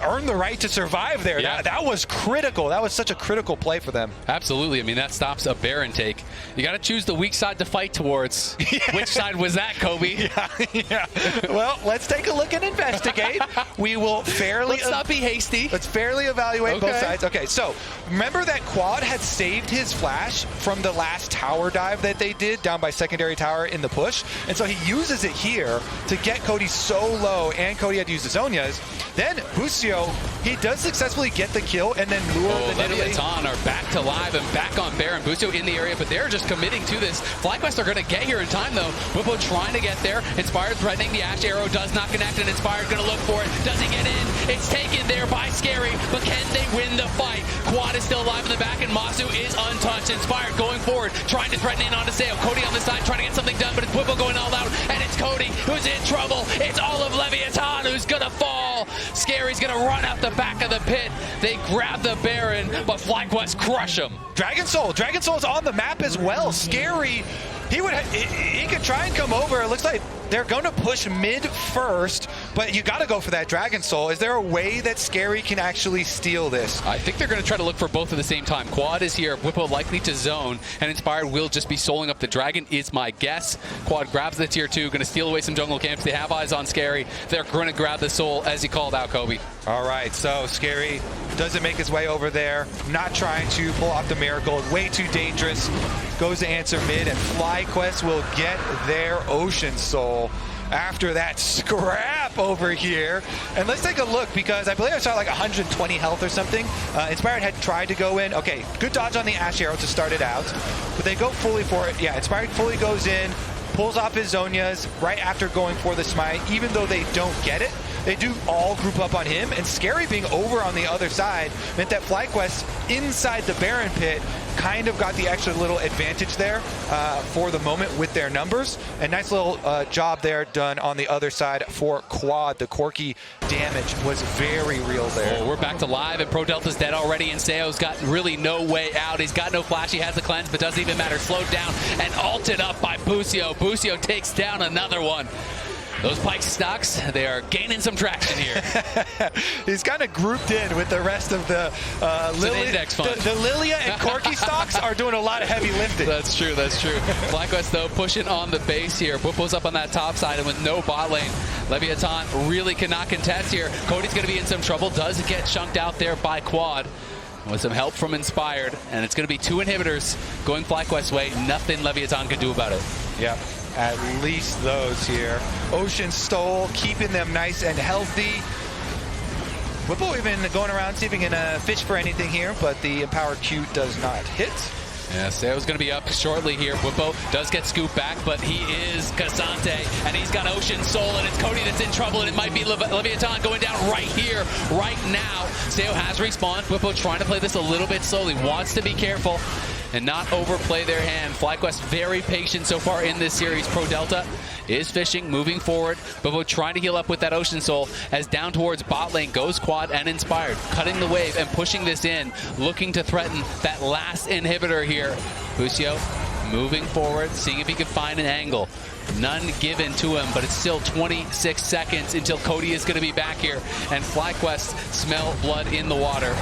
earn the right to survive there. Yeah. That was critical. That was such a critical play for them. Absolutely. I mean, that stops a Baron take. You got to choose the weak side to fight towards. Which side was that, Kobe? Yeah. Well, let's take a look and investigate. We will fairly... Let's not be hasty. Let's fairly evaluate both sides. Okay, so remember that Quad had saved his flash from the last tower dive that they did down by secondary tower in the push, and so he uses it here to get Cody so low, and Cody had to use the Zonias. Then Busio, he does successfully get the kill and then lure the Nidalee. Leviatán are back to live and back on Baron. Busio in the area, but they're just committing to this. FlyQuest are going to get here in time, though. Bwipo trying to get there. Inspired threatening. The Ashe arrow does not connect, and Inspired going to look for it. Does he get in? It's taken there by Scary, but can they win the fight? Quad is still alive in the back, and Massu is untouched. Inspired going forward, trying to threaten in onto Seoul. Cody on the side trying to get something done, but it's Bwipo going all out, and it's Cody who's in trouble. It's all of Leviatán who's going to fall. Scary's going to run out the back of the pit. They grab the Baron, but FlyQuest crush him. Dragon Soul's on the map as well. Scary, he could try and come over. It looks like they're going to push mid first, but you got to go for that Dragon Soul. Is there a way that Scary can actually steal this? I think they're going to try to look for both at the same time. Quad is here, Bwipo likely to zone, and Inspired will just be souling up the Dragon is my guess. Quad grabs the tier 2, going to steal away some jungle camps. They have eyes on Scary. They're going to grab the soul, as he called out, Kobe. All right, so Scary doesn't make his way over there, not trying to pull off the miracle, way too dangerous. Goes to answer mid, and FlyQuest will get their Ocean Soul after that scrap over here. And let's take a look, because I believe I saw like 120 health or something. Inspired had tried to go in. Okay, good dodge on the Ashe arrow to start it out, but they go fully for it. Yeah, Inspired fully goes in, pulls off his Zonias right after going for the smite. Even though they don't get it, they do all group up on him, and Scary being over on the other side meant that FlyQuest inside the Baron pit kind of got the extra little advantage there for the moment with their numbers. A nice little job there done on the other side for Quad. The Corki damage was very real there. Oh, we're back to live, and ProDelta's dead already, and Seo's got really no way out. He's got no flash. He has the cleanse, but doesn't even matter. Slowed down and ulted up by Busio. Busio takes down another one. Those Pyke stocks, they are gaining some traction here. He's kind of grouped in with the rest of the index fund. The Lilia and Corki stocks are doing a lot of heavy lifting. That's true, that's true. FlyQuest, though, pushing on the base here. Bwipo's up on that top side, and with no bot lane, Leviatán really cannot contest here. Cody's going to be in some trouble. Does get chunked out there by Quad with some help from Inspired, and it's going to be 2 inhibitors going FlyQuest's way. Nothing Leviatán can do about it. Yep. At least those here. Ocean Soul keeping them nice and healthy. Bwipo even going around see if he can fish for anything here, but the Empower Q does not hit. Yeah, Seoul's going to be up shortly here. Bwipo does get scooped back, but he is Cassante, and he's got Ocean Soul, and it's Cody that's in trouble, and it might be Leviatán going down right here, right now. Seoul has respawned. Bwipo trying to play this a little bit slowly, wants to be careful and not overplay their hand. FlyQuest very patient so far in this series. ProDelta is fishing, moving forward. Bwipo trying to heal up with that Ocean Soul as down towards bot lane goes Quad and Inspired, cutting the wave and pushing this in, looking to threaten that last inhibitor here. Busio moving forward, seeing if he can find an angle. None given to him, but it's still 26 seconds until Cody is going to be back here, and FlyQuest smell blood in the water.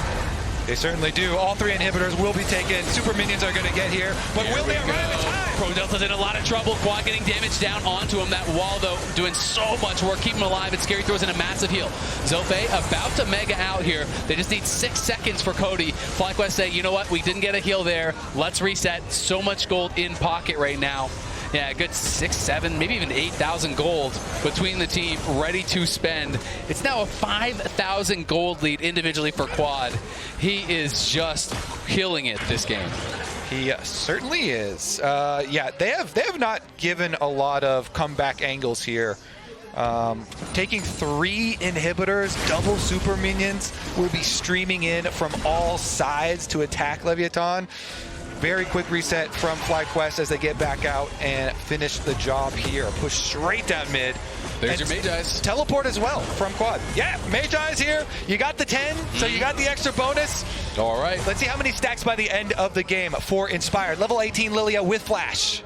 They certainly do. All three inhibitors will be taken. Super minions are going to get here, but will they run out of time? ProDelta's in a lot of trouble. Quad getting damage down onto him. That wall, though, doing so much work, keeping him alive, and Scary throws in a massive heal. Zothve about to mega out here. They just need 6 seconds for Cody. FlyQuest say, you know what? We didn't get a heal there. Let's reset. So much gold in pocket right now. Yeah, a good 6, 7, maybe even 8,000 gold between the team, ready to spend. It's now a 5,000 gold lead individually for Quad. He is just killing it this game. He certainly is. Yeah, they have not given a lot of comeback angles here. Taking 3 inhibitors, double super minions will be streaming in from all sides to attack Leviatán. Very quick reset from FlyQuest as they get back out and finish the job here. Push straight down mid. There's your Magi's. Teleport as well from Quad. Yeah, Magi's here. You got the 10, so you got the extra bonus. All right. Let's see how many stacks by the end of the game for Inspired. Level 18 Lilia with Flash.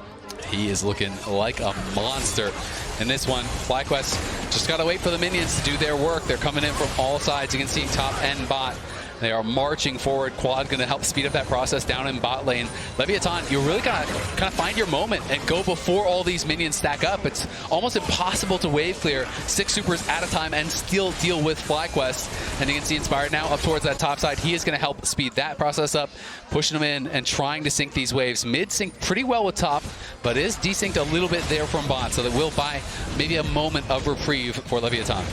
He is looking like a monster in this one. FlyQuest just got to wait for the minions to do their work. They're coming in from all sides. You can see top and bot. They are marching forward. Quad going to help speed up that process down in bot lane. Leviatán, you really got to kind of find your moment and go before all these minions stack up. It's almost impossible to wave clear 6 supers at a time and still deal with FlyQuest. And you can see Inspired now up towards that top side. He is going to help speed that process up, pushing them in and trying to sync these waves. Mid sync pretty well with top, but is desynced a little bit there from bot, so that will buy maybe a moment of reprieve for Leviatán.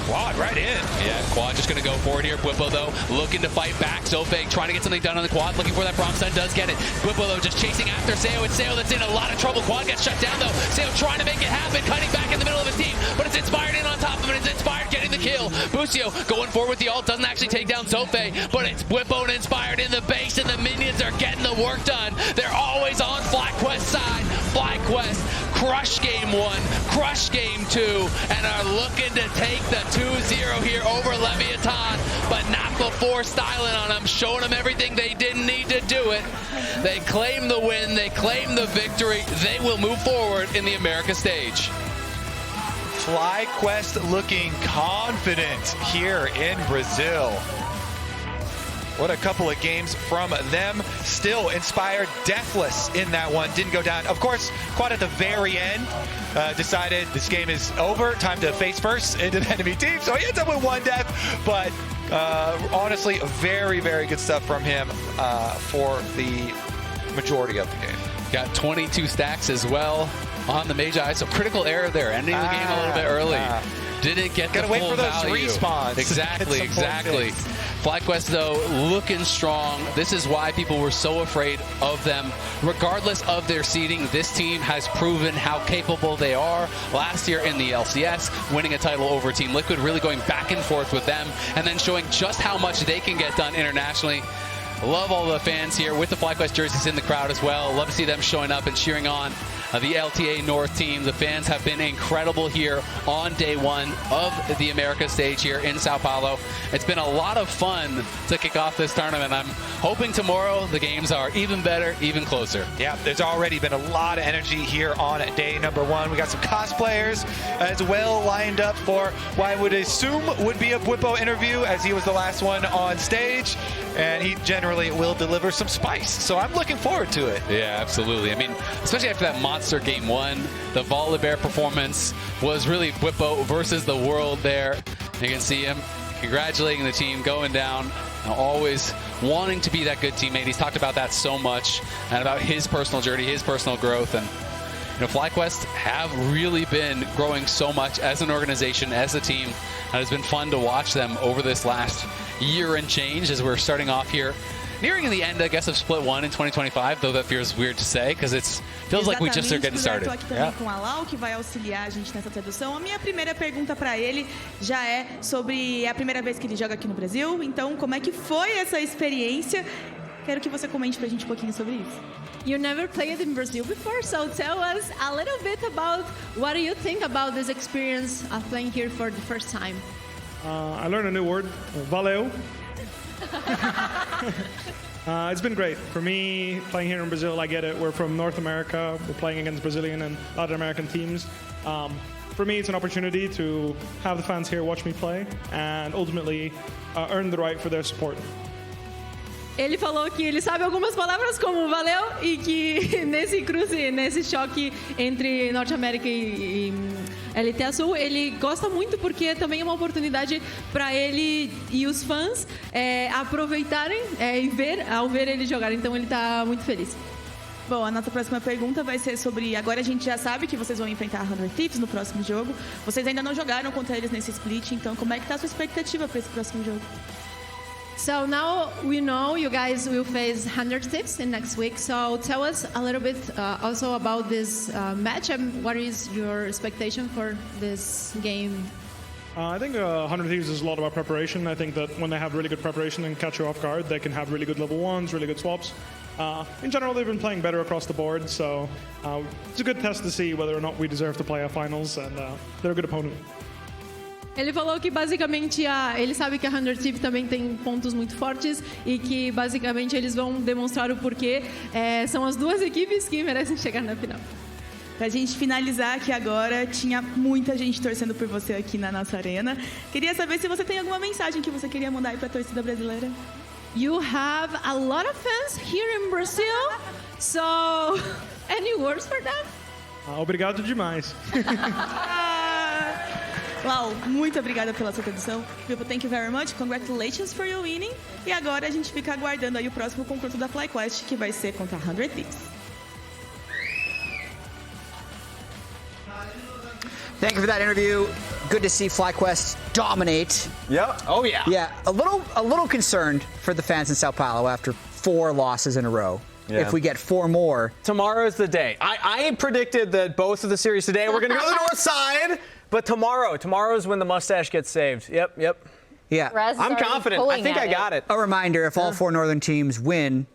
Quad right in. Yeah, Quad just going to go forward here. Bwipo, though, looking to fight back. Zothve trying to get something done on the Quad, looking for that Braum stun, does get it. Bwipo, though, just chasing after Seoul. It's Seoul that's in a lot of trouble. Quad gets shut down, though. Seoul trying to make it happen, cutting back in the middle of his team, but it's Inspired in on top of it. It's Inspired getting the kill. Busio going forward with the ult, doesn't actually take down Zothve, but it's Bwipo and Inspired in the base, and the minions are getting the work done. They're always on FlyQuest's side. FlyQuest crush game 1, crush game 2, and are looking to take the 2-0 here over Leviatán, but not before styling on them, showing them everything they didn't need to do it. They claim the win, they claim the victory, they will move forward in the America stage. FlyQuest looking confident here in Brazil. What a couple of games from them. Still Inspired deathless in that one. Didn't go down. Of course, Quad at the very end decided this game is over. Time to face first into the enemy team. So he ends up with 1 death. But honestly, very, very good stuff from him for the majority of the game. Got 22 stacks as well on the Magi. So critical error there. Ending the game a little bit early. Didn't get the full value. Gotta wait for those respawns. Exactly. FlyQuest, though, looking strong. This is why people were so afraid of them. Regardless of their seeding, this team has proven how capable they are. Last year in the LCS, winning a title over Team Liquid, really going back and forth with them, and then showing just how much they can get done internationally. Love all the fans here with the FlyQuest jerseys in the crowd as well. Love to see them showing up and cheering on the LTA North team. The fans have been incredible here on day 1 of the America stage here in Sao Paulo. It's been a lot of fun to kick off this tournament. I'm hoping tomorrow the games are even better, even closer. Yeah, there's already been a lot of energy here on day number 1. We got some cosplayers as well lined up for what I would assume would be a Bwipo interview, as he was the last one on stage, and he generally will deliver some spice. So I'm looking forward to it. Yeah, absolutely. I mean, especially after that monster game 1, the Volibear performance was really Bwipo versus the world there. You can see him congratulating the team, going down, always wanting to be that good teammate. He's talked about that so much, and about his personal journey, his personal growth, and FlyQuest have really been growing so much as an organization, as a team, and it's been fun to watch them over this last year and change as we're starting off here. Nearing the end, I guess, of Split 1 in 2025, though that feels weird to say, because it feels like we just are getting started. Estou aqui também com a Lau, que vai auxiliar a gente nessa tradução. A minha primeira pergunta para ele já é sobre a primeira vez que ele joga aqui no Brasil. Então, como é que foi essa experiência? Quero que você comente para a gente um pouquinho sobre isso. You never played in Brazil before, so tell us a little bit about what do you think about this experience of playing here for the first time? I learned a new word, valeu. It's been great. For me, playing here in Brazil, I get it. We're from North America. We're playing against Brazilian and Latin American teams. For me, it's an opportunity to have the fans here watch me play and ultimately earn the right for their support. Ele falou que ele sabe algumas palavras como valeu e que nesse choque entre Norte América e LTA Sul, ele gosta muito porque também é uma oportunidade para ele e os fãs aproveitarem ao ver ele jogar. Então ele está muito feliz. Bom, a nossa próxima pergunta vai ser sobre... Agora a gente já sabe que vocês vão enfrentar a 100 Thieves no próximo jogo. Vocês ainda não jogaram contra eles nesse split, então como é que está a sua expectativa para esse próximo jogo? So now we know you guys will face 100 Thieves in next week. So tell us a little bit also about this match and what is your expectation for this game? I think 100 Thieves is a lot about preparation. I think that when they have really good preparation and catch you off guard, they can have really good level 1s, really good swaps. In general, they've been playing better across the board, so it's a good test to see whether or not we deserve to play our finals, and they're a good opponent. Ele falou que basicamente ele sabe que a 100 Thieves também tem pontos muito fortes e que basicamente eles vão demonstrar o porquê. São as duas equipes que merecem chegar na final. Pra gente finalizar aqui agora, tinha muita gente torcendo por você aqui na nossa arena. Queria saber se você tem alguma mensagem que você queria mandar aí pra torcida brasileira. You have a lot of fans here in Brazil, so any words for them? Obrigado demais. Lau, muito obrigada pela sua tradução. Bwipo, thank you very much. Congratulations for your winning. E agora a gente fica aguardando aí o próximo confronto da FlyQuest, que vai ser contra a 100 Thieves. Thank you for that interview. Good to see FlyQuest dominate. Yep. Oh yeah. Yeah, a little concerned for the fans in Sao Paulo after 4 losses in a row. Yeah. If we get 4 more. Tomorrow's the day. I predicted that both of the series today we're going to go to the north side, but tomorrow's when the mustache gets saved. Yep. Yeah. I'm confident. I think I got it. A reminder, if all 4 northern teams win,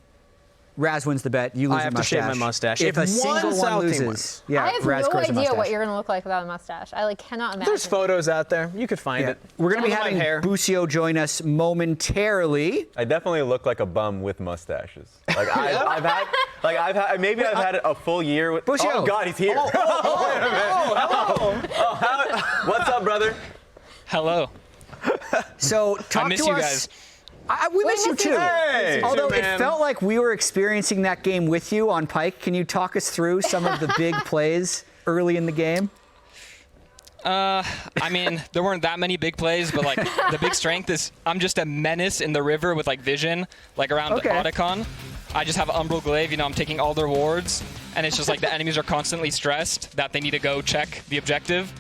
Raz wins the bet, you lose I have your to shave my mustache. If a single one loses, yeah, I have Raz no grows a idea mustache. what you're going to look like without a mustache. I cannot imagine. There's photos out there. You could find it. We're going to be having Busio join us momentarily. I definitely look like a bum with mustaches. I've had a full year with. Busio. Oh God, he's here. Hello. What's up, brother? Hello. So talk I miss to you us. guys. We miss you too. Hey. Although it felt like we were experiencing that game with you on Pyke. Can you talk us through some of the big plays early in the game? I mean, there weren't that many big plays, but the big strength is I'm just a menace in the river with vision, around Otacon. I just have Umbral Glaive, I'm taking all their wards, and it's just the enemies are constantly stressed that they need to go check the objective.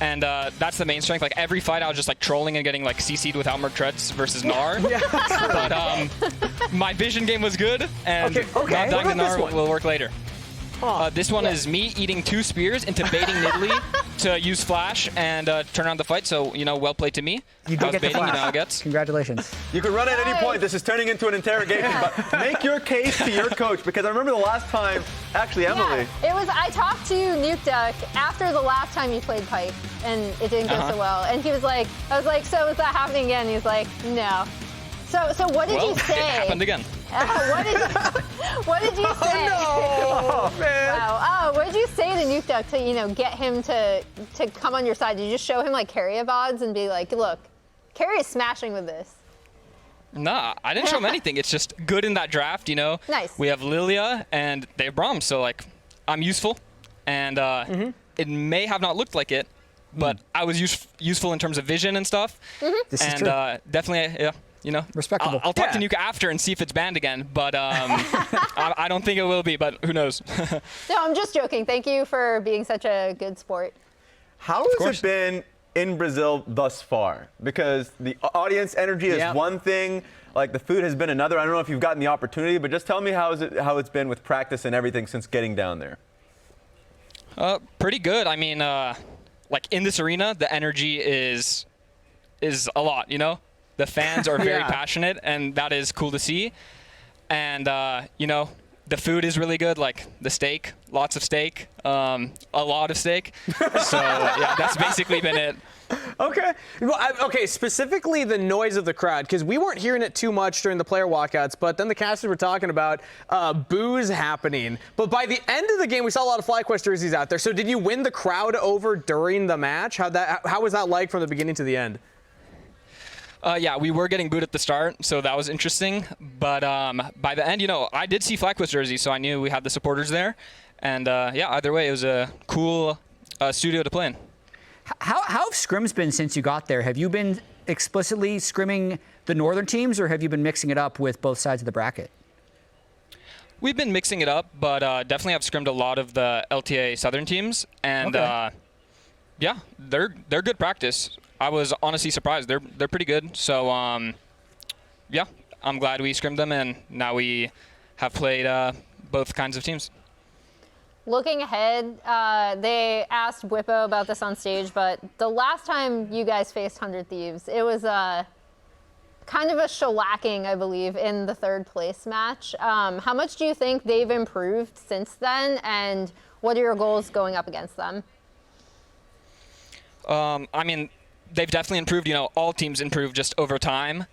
And that's the main strength. Every fight, I was just trolling and getting CC'd with Outmark Treads versus Gnar. But my vision game was good, and not dying to Gnar will work later. This one is me eating 2 spears into baiting Nidalee to use flash and turn around the fight. So well played to me. You did get the flash. how it gets. Congratulations. You can run at any point. This is turning into an interrogation, but make your case to your coach, because I remember the last time, actually, Emily. Yeah, it was. I talked to Nukeduck after the last time you played Pyke, and it didn't go so well. And he was like, I was like, so is that happening again? He was like, no. So what did you say? It happened again. What did you say? Oh, man. Wow. What did you say to Nukeduck to get him to come on your side? Did you just show him carry VODs and be like, look, Carry is smashing with this? Nah, I didn't show him anything. It's just good in that draft, Nice. We have Lilia and they have Braum, so I'm useful, and it may have not looked like it, but I was useful in terms of vision and stuff. This is and true. Definitely, yeah. you know, Respectable. I'll talk to Neeko after and see if it's banned again, but I don't think it will be, but who knows? No, I'm just joking. Thank you for being such a good sport. How has it been in Brazil thus far? Because the audience energy is one thing, like the food has been another. I don't know if you've gotten the opportunity, but just tell me how it's been with practice and everything since getting down there. Pretty good. I mean, like in this arena, the energy is a lot, you know? The fans are very passionate, and that is cool to see. And, you know, the food is really good, like the steak, lots of steak, a lot of steak. So, yeah, that's basically been it. Okay. Well, okay, specifically the noise of the crowd, because we weren't hearing it too much during the player walkouts, but then the casters were talking about boos happening. But by the end of the game, we saw a lot of FlyQuest jerseys out there. So did you win the crowd over during the match? How was that like from the beginning to the end? Yeah, we were getting booed at the start, so that was interesting. But by the end, you know, I did see FlyQuest jerseys, so I knew we had the supporters there. And yeah, either way, it was a cool studio to play in. How have scrims been since you got there? Have you been explicitly scrimming the northern teams, or have you been mixing it up with both sides of the bracket? We've been mixing it up, but definitely have scrimmed a lot of the LTA Southern teams. And yeah, they're good practice. I was honestly surprised. They're pretty good. So yeah, I'm glad we scrimmed them, and now we have played both kinds of teams. Looking ahead, they asked Bwipo about this on stage, but the last time you guys faced 100 Thieves, it was kind of a shellacking, I believe, in the third place match. How much do you think they've improved since then, and what are your goals going up against them? I mean, they've definitely improved. You know, all teams improve just over time.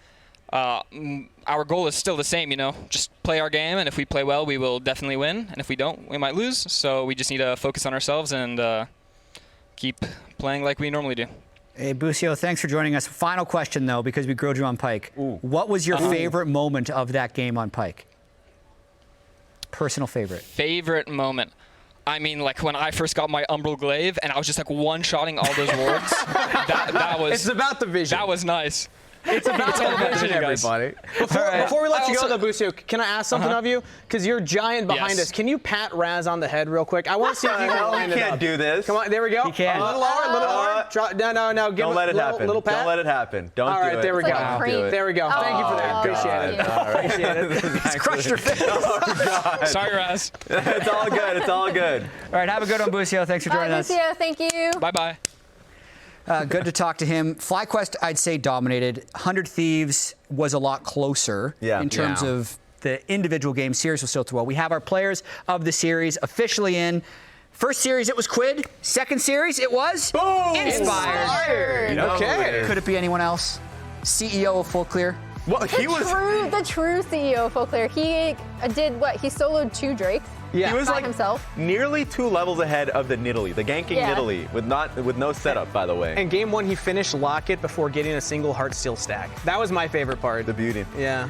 Our goal is still the same, you know, just play our game, and if we play well, we will definitely win, and if we don't, we might lose. So we just need to focus on ourselves and keep playing like we normally do. Hey, Busio, thanks for joining us. Final question, though, because we grilled you on Pyke. Ooh. What was your favorite moment of that game on Pyke? Personal favorite. Favorite moment. I mean, like when I first got my Umbral Glaive, and I was just like one-shotting all those wards. that was. It's about the vision. That was nice. It's about the vision, everybody. Before we let you go, though, Busio, can I ask something of you? Because you're giant behind us. Can you pat Raz on the head real quick? I want to see if you can line it up. He can't do this. Come on, there we go. He can. A little lower. No. Don't let it happen. Little pat. Don't let it happen. Don't do it. All right, there we go. There we go. Thank you for that. Appreciate it. All right. Appreciate it. He's crushed your face. Oh, God. Sorry, Raz. It's all good. It's all good. All right, have a good one, Busio. Thanks for joining us. Busio, thank you. Bye-bye. Good to talk to him. FlyQuest, I'd say, dominated. 100 Thieves was a lot closer in terms of the individual game. Series was still too well. We have our players of the series officially in. First series, it was Quid. Second series, it was Boom! Inspired. Okay. Could it be anyone else? CEO of Full Clear. Well, he was The true CEO of Full Clear. He did what? He soloed 2 Drakes. He was by like himself. nearly 2 levels ahead of the Nidalee, the ganking Nidalee, with no setup, by the way. And game 1, he finished Locket before getting a single Heartsteel stack. That was my favorite part. The beauty. Yeah.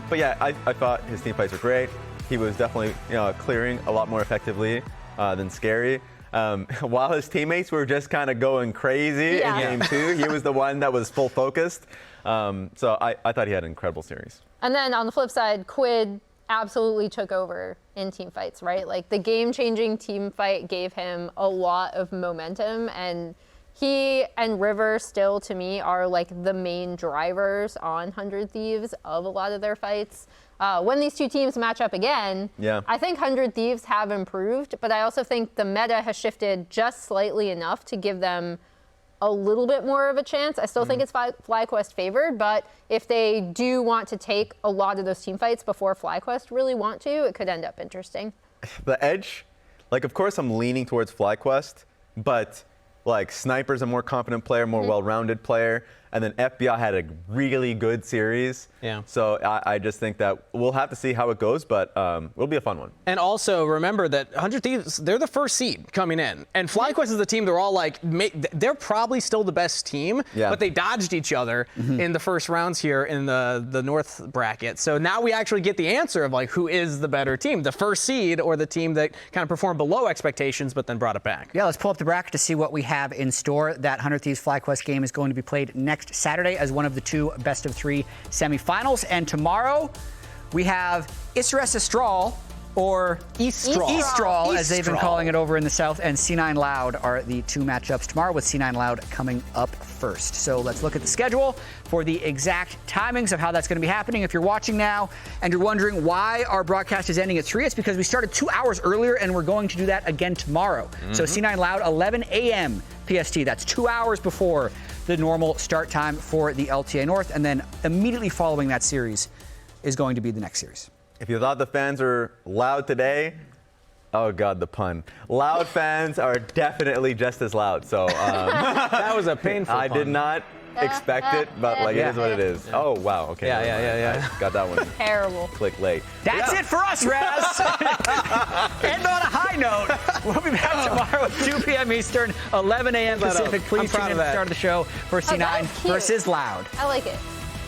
But yeah, I thought his team fights were great. He was definitely clearing a lot more effectively than Scary. While his teammates were just kind of going crazy in game 2, he was the one that was full focused. So I thought he had an incredible series. And then on the flip side, Quid absolutely took over in team fights, right? Like the game-changing team fight gave him a lot of momentum, and he and River still, to me, are like the main drivers on 100 Thieves of a lot of their fights. When these 2 teams match up again, I think 100 Thieves have improved, but I also think the meta has shifted just slightly enough to give them a little bit more of a chance. I still think it's FlyQuest favored, but if they do want to take a lot of those team fights before FlyQuest really want to, it could end up interesting. The edge, like, of course I'm leaning towards FlyQuest, but like Sniper's a more confident player, more well-rounded player, and then FBI had a really good series. Yeah. So I just think that we'll have to see how it goes, but it'll be a fun one. And also remember that 100 Thieves, they're the first seed coming in. And FlyQuest is the team they're all like, they're probably still the best team, but they dodged each other in the first rounds here in the North bracket. So now we actually get the answer of like who is the better team, the first seed or the team that kind of performed below expectations but then brought it back. Yeah, let's pull up the bracket to see what we have in store. That 100 Thieves FlyQuest game is going to be played next next Saturday as one of the 2 best-of-3 semifinals. And tomorrow, we have Isres Astral, or Eastral, as they've been calling it over in the South, and C9 Loud are the 2 matchups tomorrow, with C9 Loud coming up first. So let's look at the schedule for the exact timings of how that's going to be happening. If you're watching now and you're wondering why our broadcast is ending at 3, it's because we started 2 hours earlier, and we're going to do that again tomorrow. So C9 Loud, 11 a.m. PST. That's 2 hours before the normal start time for the LTA North, and then immediately following that series is going to be the next series. If you thought the fans were loud today, oh God, the pun. Loud fans are definitely just as loud. So that was a painful I pun. did not expect it, but like it is what it is. Oh wow, okay. Yeah. I got that one. Terrible. Click late. That's it for us, Raz. End on a high note. We'll be back tomorrow at 2 p.m. Eastern, 11 a.m. Pacific. Please tune in at the start of the show for C9 versus Loud. I like it.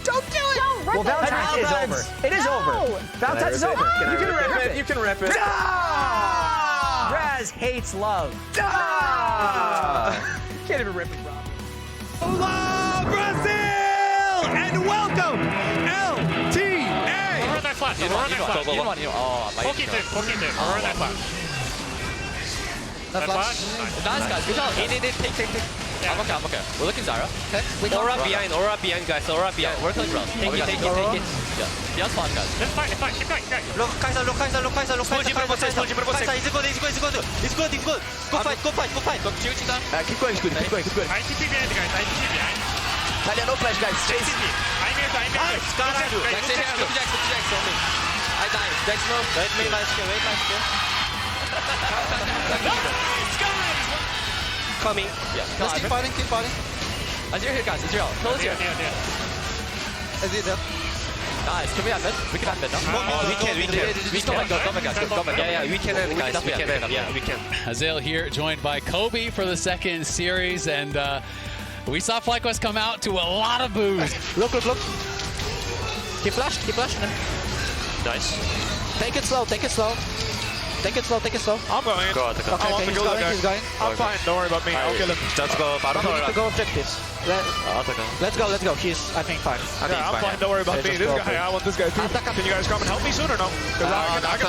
Don't do it! Don't rip Well, Valentine's is over. It is over. Valentine's is over. Can I You can rip rip it? it. You can rip it. Raz hates love. Can't even rip it, Rob. Hola, Brazil! And welcome, LTA! Run that flash. Run that flash. Poke it in. Run that flash. That flash? Nice, guys. Good job. Take. Yeah. I'm okay. We're looking Zyra. Okay. Aura behind, guys. Aura behind. We're killing Braum. Take it. Yeah. Just flash, guys. Let's fight. Keep going. Look, Kai'Sa. Kai'Sa, it's good. Go fight. Shield down. Keep going, good. ITP behind, guys. ITP behind. Talia, no flash, guys. Chase. I'm here. Caralho. Jax, look Jax. On me. I die. Jax, no. Wait, last kill. Coming. Yeah. Let's keep fighting. Azir here, guys. Azir out. Kill Azir. Azir there. Nice. Can we have it? We can have it now. We can. We can. Go, guys. Yeah, we can have it, guys. We can. Azir here, joined by Kobe for the second series, and we saw FlyQuest come out to a lot of boos. Look. Keep flashed. Nice. Take it slow. I'm going. He's going. I'm fine. Don't worry about me. I'll kill him. Let's go. We need to go objectives. Let's go. He's, I think, fine. I'm fine. Don't worry about me. This guy, I want this guy too. Can you guys come and help me soon or no? Because I can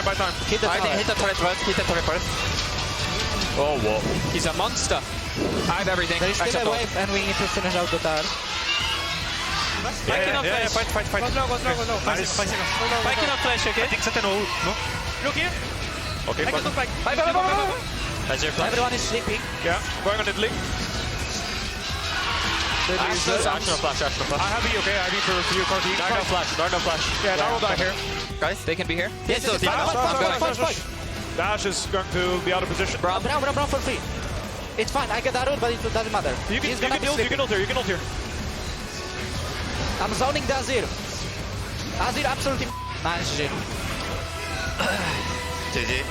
buy time. Hit the turret first. Oh, whoa. He's a monster. I have everything. There is still a wave, and we need to finish out the tower. Pyke no flash. Fight. Pyke no flash, okay? I think Satan no. Look here. Okay, fine. Everyone is sleeping. Yeah, going on Nidalee. Ashe no flash. I have E, okay? I have E for you, Corki. Gnar no flash. Yeah, Gnar will die here. Guys, they can be here. Yes, Fight. Dash is going to be out of position. Braum for free. It's fine. I get that route, but it doesn't matter. You can ult here. I'm zoning the Azir. Azir absolutely nice, Jhin. GG.